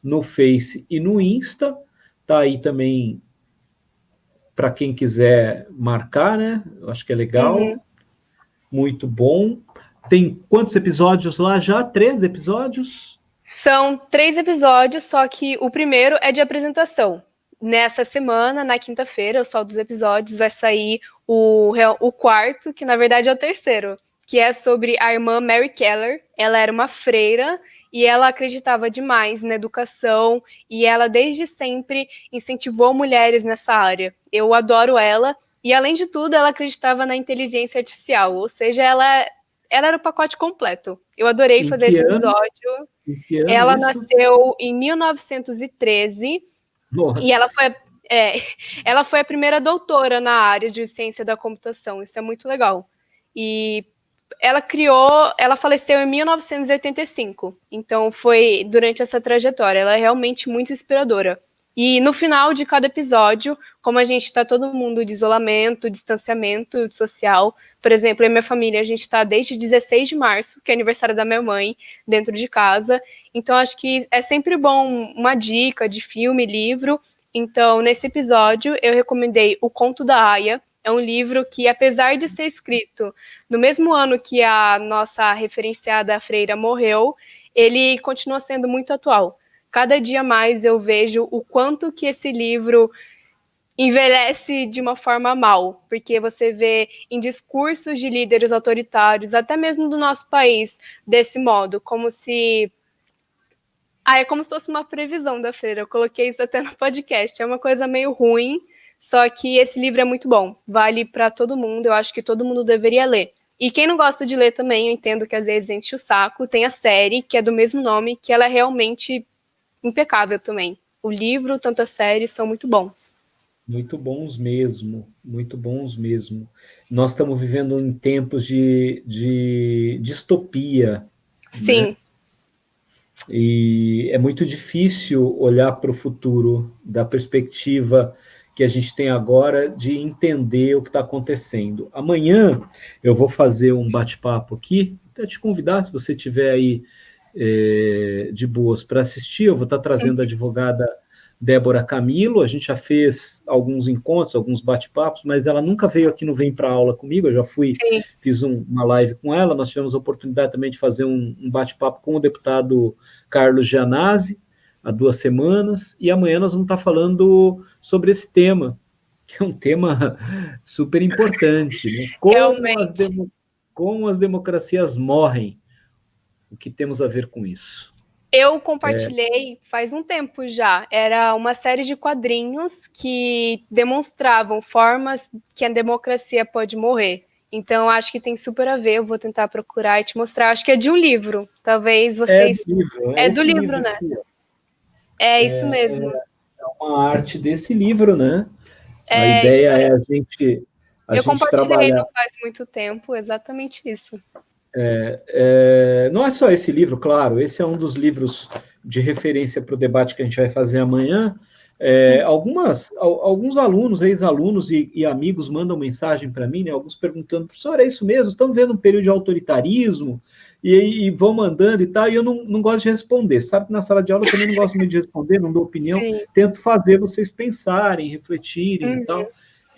no Face e no Insta. Tá aí também para quem quiser marcar, né? Eu acho que é legal. Uhum. Muito bom. Tem quantos episódios lá já? 3 episódios? São 3 episódios, só que o primeiro é de apresentação. Nessa semana, na quinta-feira, o sol dos episódios, vai sair o quarto, que na verdade é o terceiro, que é sobre a irmã Mary Keller. Ela era uma freira e ela acreditava demais na educação e ela desde sempre incentivou mulheres nessa área. Eu adoro ela e, além de tudo, ela acreditava na inteligência artificial, ou seja, ela era o pacote completo. Eu adorei fazer esse episódio. Ela nasceu em 1913. Nossa. E ela foi a primeira doutora na área de ciência da computação. Isso é muito legal. E ela faleceu em 1985. Então foi durante essa trajetória. Ela é realmente muito inspiradora. E no final de cada episódio, como a gente está todo mundo de isolamento, distanciamento social, por exemplo, eu e minha família, a gente está desde 16 de março, que é aniversário da minha mãe, dentro de casa. Então, acho que é sempre bom uma dica de filme, livro. Então, nesse episódio, eu recomendei O Conto da Aya. É um livro que, apesar de ser escrito no mesmo ano que a nossa referenciada freira morreu, ele continua sendo muito atual. Cada dia mais eu vejo o quanto que esse livro envelhece de uma forma mal, porque você vê em discursos de líderes autoritários, até mesmo do nosso país, desse modo, como se... é como se fosse uma previsão da freira. Eu coloquei isso até no podcast. É uma coisa meio ruim, só que esse livro é muito bom. Vale para todo mundo, eu acho que todo mundo deveria ler. E quem não gosta de ler também, eu entendo que às vezes enche o saco. Tem a série, que é do mesmo nome, que ela é realmente impecável também. O livro, tanto a série, são muito bons. Muito bons mesmo, muito bons mesmo. Nós estamos vivendo em tempos de distopia. Sim. Né? E é muito difícil olhar para o futuro da perspectiva que a gente tem agora de entender o que está acontecendo. Amanhã eu vou fazer um bate-papo aqui, até te convidar, se você estiver aí de boas para assistir. Eu vou estar trazendo a advogada Débora Camilo. A gente já fez alguns encontros, alguns bate-papos, mas ela nunca veio aqui no Vem Pra Aula comigo. Eu já fiz uma live com ela. Nós tivemos a oportunidade também de fazer um bate-papo com o deputado Carlos Gianazzi, há 2 semanas, e amanhã nós vamos estar falando sobre esse tema, que é um tema super importante, né? Como as democracias morrem. O que temos a ver com isso? Eu compartilhei faz um tempo já. Era uma série de quadrinhos que demonstravam formas que a democracia pode morrer. Então, acho que tem super a ver. Eu vou tentar procurar e te mostrar. Acho que é de um livro. Talvez vocês... É do livro, né? Aqui, é isso mesmo. É uma arte desse livro, né? A ideia é a gente eu compartilhei trabalhar... não faz muito tempo, exatamente isso. Não é só esse livro, claro, esse é um dos livros de referência para o debate que a gente vai fazer amanhã, Alguns alunos, ex-alunos e amigos mandam mensagem para mim, né, alguns perguntando, professor, é isso mesmo? Estamos vendo um período de autoritarismo? E vão mandando e tal, e eu não gosto de responder. Sabe que na sala de aula eu também não gosto muito de responder, não dou opinião, Sim. tento fazer vocês pensarem, refletirem e tal. Uhum.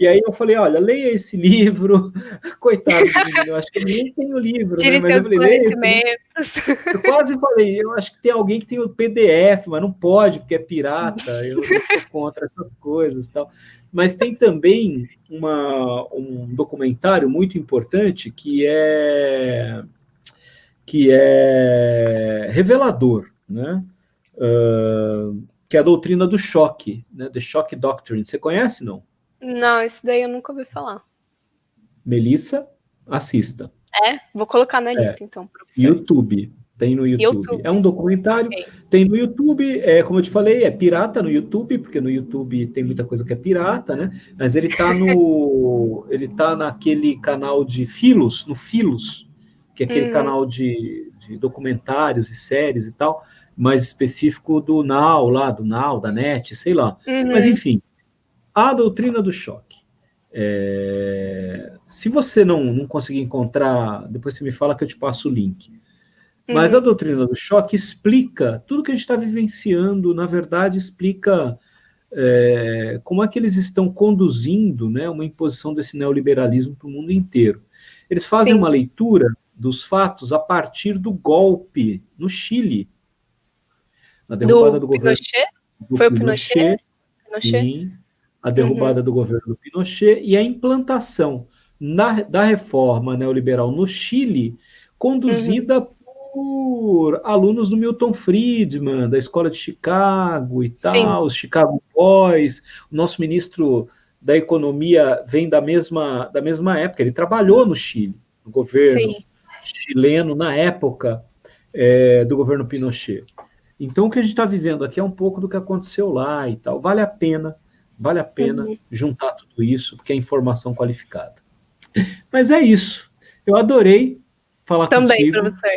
E aí eu falei, olha, leia esse livro, coitado do menino, eu acho que ele nem tem o livro, né? Tire Mas eu seus falei, leia esse livro. esclarecimentos. Eu quase falei, eu acho que tem alguém que tem o PDF, mas não pode, porque é pirata, eu sou contra essas coisas e tal. Mas tem também um documentário muito importante que é revelador, né? Que é a doutrina do choque, né? The Shock Doctrine. Você conhece, não? Não, isso daí eu nunca ouvi falar. Melissa, assista. Vou colocar na lista, então, professor. YouTube. Tem no YouTube. É um documentário, okay. Tem no YouTube, como eu te falei, é pirata no YouTube, porque no YouTube tem muita coisa que é pirata, né? Mas ele tá naquele canal de Philos, no Philos, que é aquele canal de documentários e séries e tal, mais específico do Now, da NET, sei lá. Mas, enfim, a doutrina do choque. Se você não conseguir encontrar, depois você me fala que eu te passo o link. Mas a doutrina do choque explica tudo que a gente está vivenciando, na verdade, explica como é que eles estão conduzindo, né, uma imposição desse neoliberalismo para o mundo inteiro. Eles fazem uma leitura dos fatos a partir do golpe no Chile, na derrubada do governo Pinochet? Foi o Pinochet? Sim, a derrubada do governo do Pinochet e a implantação da reforma neoliberal no Chile, conduzida por alunos do Milton Friedman, da Escola de Chicago e tal, os Chicago Boys. O nosso ministro da Economia vem da mesma época, ele trabalhou no Chile, no governo chileno, na época do governo Pinochet. Então, o que a gente está vivendo aqui é um pouco do que aconteceu lá e tal. Vale a pena juntar tudo isso, porque é informação qualificada. Mas é isso. Eu adorei falar contigo. Também, professor.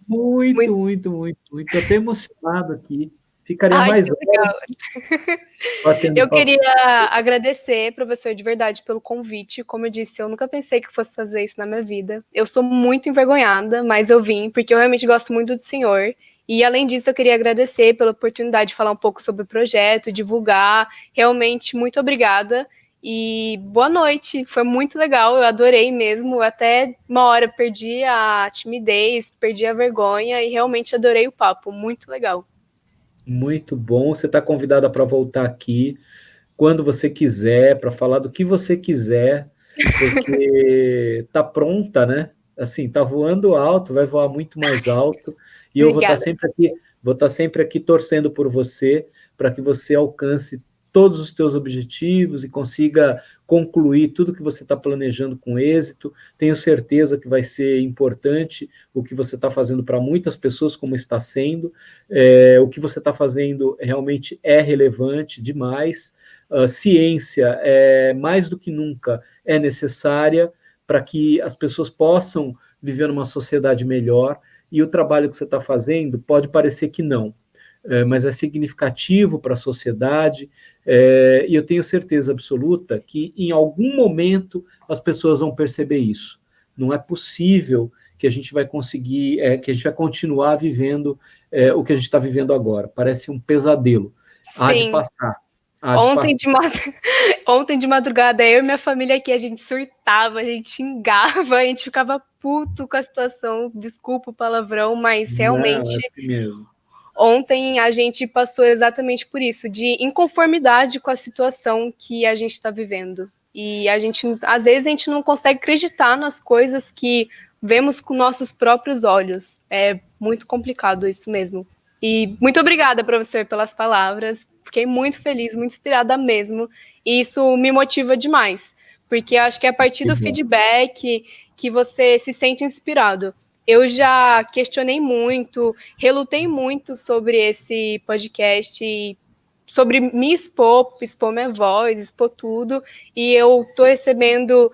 Muito. Estou até emocionado aqui. Ficaria mais horas. Eu queria agradecer, professor, de verdade, pelo convite. Como eu disse, eu nunca pensei que fosse fazer isso na minha vida. Eu sou muito envergonhada, mas eu vim, porque eu realmente gosto muito do senhor. E, além disso, eu queria agradecer pela oportunidade de falar um pouco sobre o projeto, divulgar. Realmente, muito obrigada. E boa noite, foi muito legal, eu adorei mesmo. Até uma hora perdi a timidez, perdi a vergonha e realmente adorei o papo, muito legal. Muito bom, você está convidada para voltar aqui quando você quiser, para falar do que você quiser, porque tá pronta, né? Assim, tá voando alto, vai voar muito mais alto, e eu vou estar sempre aqui torcendo por você, para que você alcance todos os teus objetivos e consiga concluir tudo que você está planejando com êxito. Tenho certeza que vai ser importante o que você está fazendo para muitas pessoas, como está sendo. O que você está fazendo realmente é relevante demais. Ciência, mais do que nunca, é necessária para que as pessoas possam viver numa sociedade melhor, e o trabalho que você está fazendo pode parecer que não, mas é significativo para a sociedade, e eu tenho certeza absoluta que em algum momento as pessoas vão perceber isso. Não é possível que a gente vai conseguir, que a gente vai continuar vivendo o que a gente está vivendo agora. Parece um pesadelo. Há de passar. Ontem de madrugada, eu e minha família aqui, a gente surtava, a gente xingava, a gente ficava puto com a situação, desculpa o palavrão, mas realmente... Não, é assim mesmo. Ontem a gente passou exatamente por isso, de inconformidade com a situação que a gente está vivendo. E às vezes a gente não consegue acreditar nas coisas que vemos com nossos próprios olhos. É muito complicado isso mesmo. E muito obrigada, professor, pelas palavras. Fiquei muito feliz, muito inspirada mesmo. E isso me motiva demais, porque acho que é a partir do feedback que você se sente inspirado. Eu já questionei muito, relutei muito sobre esse podcast, sobre me expor minha voz, expor tudo, e eu estou recebendo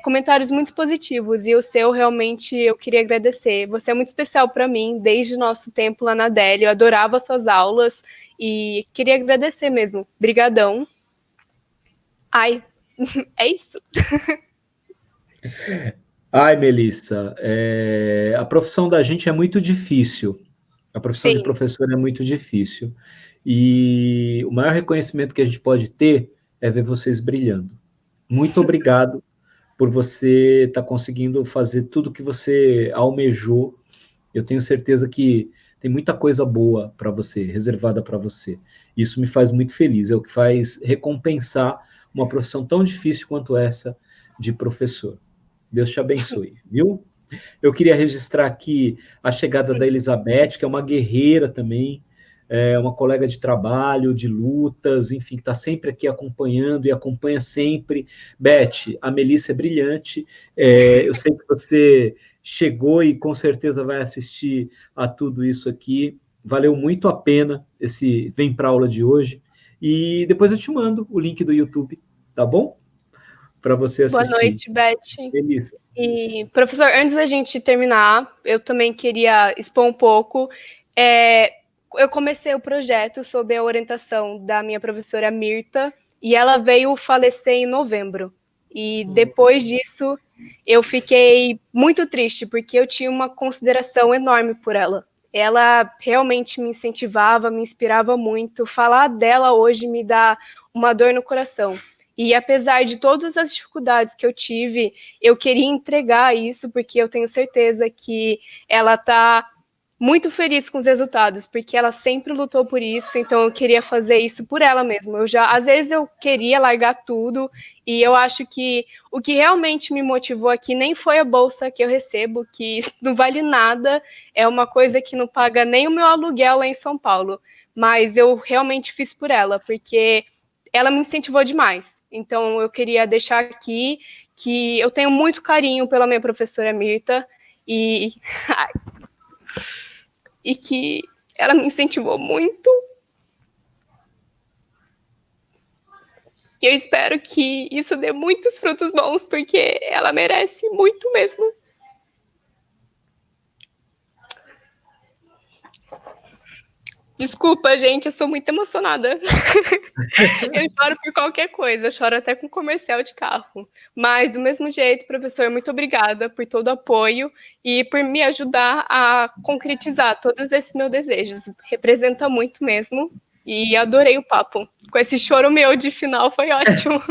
comentários muito positivos, e o seu realmente eu queria agradecer. Você é muito especial para mim, desde o nosso tempo lá na Adele, eu adorava suas aulas, e queria agradecer mesmo. Brigadão. Ai, é isso. Ai, Melissa, a profissão da gente é muito difícil. A profissão de Sim. professor é muito difícil. E o maior reconhecimento que a gente pode ter é ver vocês brilhando. Muito obrigado por você estar conseguindo fazer tudo que você almejou. Eu tenho certeza que tem muita coisa boa para você, reservada para você. Isso me faz muito feliz, é o que faz recompensar uma profissão tão difícil quanto essa de professor. Deus te abençoe, viu? Eu queria registrar aqui a chegada da Elizabeth, que é uma guerreira também, uma colega de trabalho, de lutas, enfim, que está sempre aqui acompanhando e acompanha sempre. Beth, a Melissa é brilhante, eu sei que você chegou e com certeza vai assistir a tudo isso aqui. Valeu muito a pena esse Vem Pra Aula de hoje. E depois eu te mando o link do YouTube, tá bom? Para você assistir. Boa noite, Beth. Melissa. E, professor, antes da gente terminar, eu também queria expor um pouco. Eu comecei o projeto sob a orientação da minha professora Mirta, e ela veio falecer em novembro. E depois disso, eu fiquei muito triste, porque eu tinha uma consideração enorme por ela. Ela realmente me incentivava, me inspirava muito. Falar dela hoje me dá uma dor no coração. E apesar de todas as dificuldades que eu tive, eu queria entregar isso, porque eu tenho certeza que ela está muito feliz com os resultados, porque ela sempre lutou por isso, então eu queria fazer isso por ela mesma. Às vezes eu queria largar tudo, e eu acho que o que realmente me motivou aqui nem foi a bolsa que eu recebo, que não vale nada, é uma coisa que não paga nem o meu aluguel lá em São Paulo, mas eu realmente fiz por ela, porque ela me incentivou demais. Então, eu queria deixar aqui que eu tenho muito carinho pela minha professora Mirta e que ela me incentivou muito. E eu espero que isso dê muitos frutos bons, porque ela merece muito mesmo. Desculpa, gente, eu sou muito emocionada. Eu choro por qualquer coisa, eu choro até com comercial de carro. Mas, do mesmo jeito, professor, muito obrigada por todo o apoio e por me ajudar a concretizar todos esses meus desejos. Representa muito mesmo e adorei o papo. Com esse choro meu de final, foi ótimo.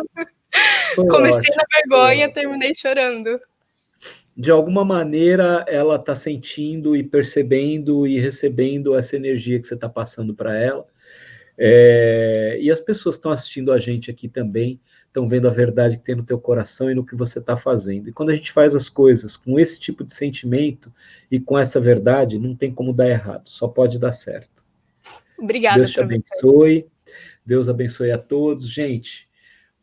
Comecei na vergonha, terminei chorando. De alguma maneira, ela está sentindo e percebendo e recebendo essa energia que você está passando para ela. E as pessoas que estão assistindo a gente aqui também estão vendo a verdade que tem no teu coração e no que você está fazendo. E quando a gente faz as coisas com esse tipo de sentimento e com essa verdade, não tem como dar errado, só pode dar certo. Obrigada, Deus te abençoe, Deus abençoe a todos. Gente,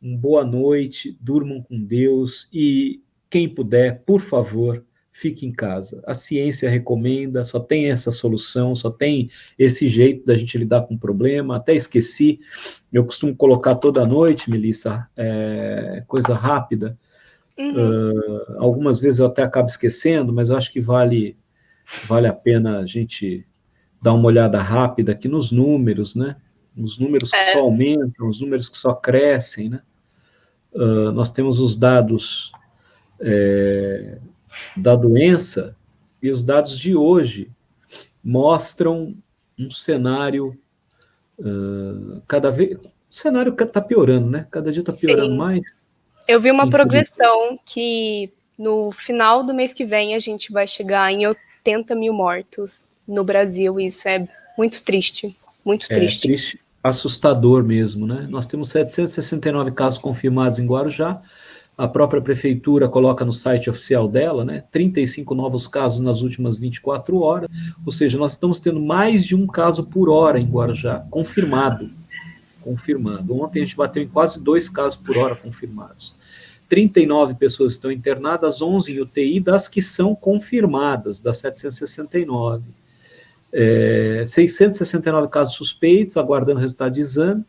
uma boa noite, durmam com Deus e quem puder, por favor, fique em casa. A ciência recomenda, só tem essa solução, só tem esse jeito da gente lidar com o problema. Até esqueci, eu costumo colocar toda noite, Melissa, coisa rápida. Algumas vezes eu até acabo esquecendo, mas eu acho que vale a pena a gente dar uma olhada rápida aqui nos números, né? Os números que só aumentam, os números que só crescem, né? Nós temos os dados da doença, e os dados de hoje mostram um cenário cada vez... O cenário está piorando, né? Cada dia está piorando mais. Eu vi uma progressão que no final do mês que vem a gente vai chegar em 80 mil mortos no Brasil, e isso é muito triste, muito triste. Triste, assustador mesmo, né? Nós temos 769 casos confirmados em Guarujá. A própria prefeitura coloca no site oficial dela, né, 35 novos casos nas últimas 24 horas, ou seja, nós estamos tendo mais de um caso por hora em Guarujá, confirmado. Ontem a gente bateu em quase 2 casos por hora confirmados. 39 pessoas estão internadas, 11 em UTI, das que são confirmadas, das 769. 669 casos suspeitos, aguardando resultado de exame,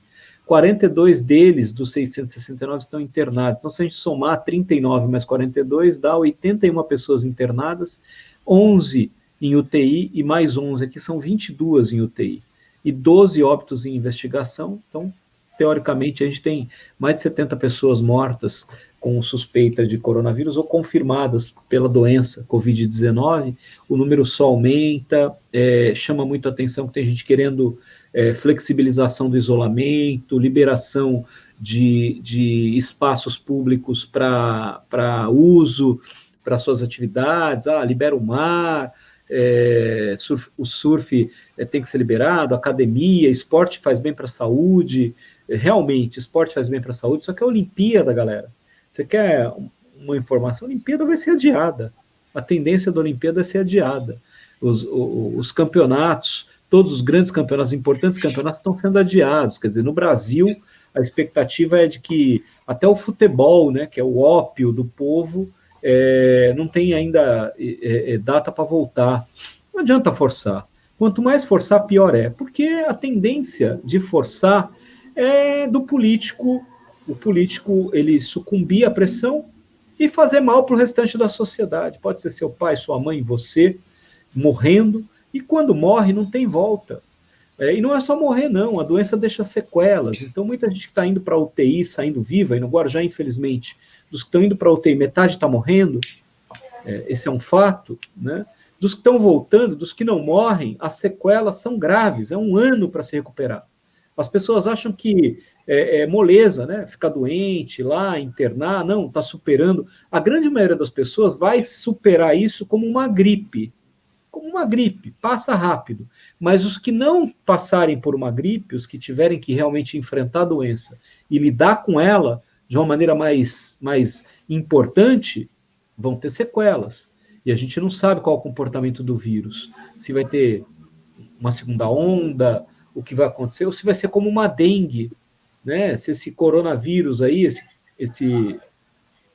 42 deles, dos 669, estão internados. Então, se a gente somar 39 mais 42, dá 81 pessoas internadas, 11 em UTI e mais 11 aqui, são 22 em UTI. E 12 óbitos em investigação. Então, teoricamente, a gente tem mais de 70 pessoas mortas com suspeita de coronavírus ou confirmadas pela doença Covid-19. O número só aumenta, chama muito a atenção que tem gente querendo flexibilização do isolamento, liberação de espaços públicos para uso, para suas atividades, libera o mar, o surf tem que ser liberado, academia, esporte faz bem para a saúde, realmente, esporte faz bem para a saúde, só que a Olimpíada, galera, você quer uma informação? A Olimpíada vai ser adiada, a tendência da Olimpíada é ser adiada, os campeonatos, todos os grandes campeonatos, importantes campeonatos estão sendo adiados, quer dizer, no Brasil, a expectativa é de que até o futebol, né, que é o ópio do povo, não tem ainda data para voltar. Não adianta forçar. Quanto mais forçar, pior é. Porque a tendência de forçar é do político, o político ele sucumbir à pressão e fazer mal para o restante da sociedade. Pode ser seu pai, sua mãe, você, morrendo, e quando morre não tem volta. E não é só morrer, não, a doença deixa sequelas. Então, muita gente que está indo para a UTI, saindo viva, e no Guarujá, infelizmente, dos que estão indo para a UTI, metade está morrendo, esse é um fato, né? Dos que estão voltando, dos que não morrem, as sequelas são graves, é 1 ano para se recuperar. As pessoas acham que é moleza, né? Ficar doente lá, internar, não, está superando. A grande maioria das pessoas vai superar isso como uma gripe, passa rápido. Mas os que não passarem por uma gripe, os que tiverem que realmente enfrentar a doença e lidar com ela de uma maneira mais importante, vão ter sequelas. E a gente não sabe qual é o comportamento do vírus. Se vai ter uma segunda onda, o que vai acontecer, ou se vai ser como uma dengue, né? Se esse coronavírus aí,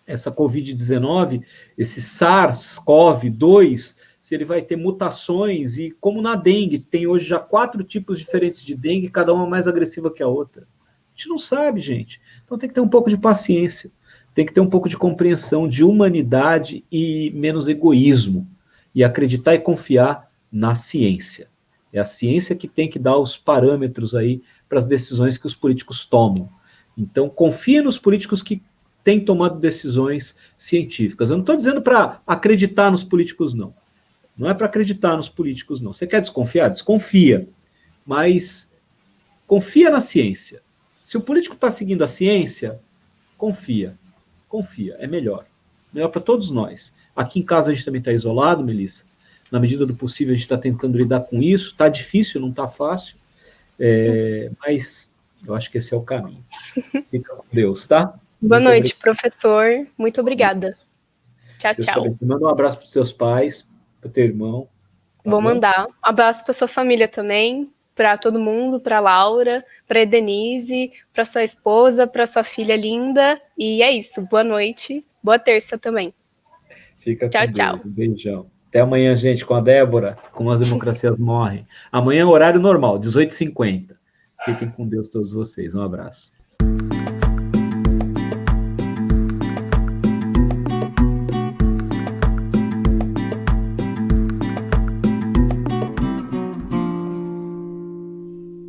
essa Covid-19, esse SARS-CoV-2, se ele vai ter mutações, e como na dengue, tem hoje já 4 tipos diferentes de dengue, cada uma mais agressiva que a outra. A gente não sabe, gente. Então tem que ter um pouco de paciência, tem que ter um pouco de compreensão, de humanidade e menos egoísmo, e acreditar e confiar na ciência. É a ciência que tem que dar os parâmetros aí para as decisões que os políticos tomam. Então, confia nos políticos que têm tomado decisões científicas. Eu não estou dizendo para acreditar nos políticos, não. Não é para acreditar nos políticos, não. Você quer desconfiar? Desconfia. Mas confia na ciência. Se o político está seguindo a ciência, confia. Confia, é melhor. Melhor para todos nós. Aqui em casa a gente também está isolado, Melissa. Na medida do possível a gente está tentando lidar com isso. Está difícil, não está fácil. Mas eu acho que esse é o caminho. Fica com Deus, tá? Boa noite, professor. Muito obrigada. Tchau, tchau. Manda um abraço para os seus pais, para o teu irmão. Tá Vou bom? mandar. Um abraço para sua família também, para todo mundo, para Laura, para Denise, para sua esposa, para sua filha linda. E é isso. Boa noite. Boa terça também. Fica tchau, com tchau. Deus. Um beijão. Até amanhã, gente, com a Débora, como as democracias morrem. Amanhã, horário normal, 18h50. Fiquem com Deus todos vocês. Um abraço.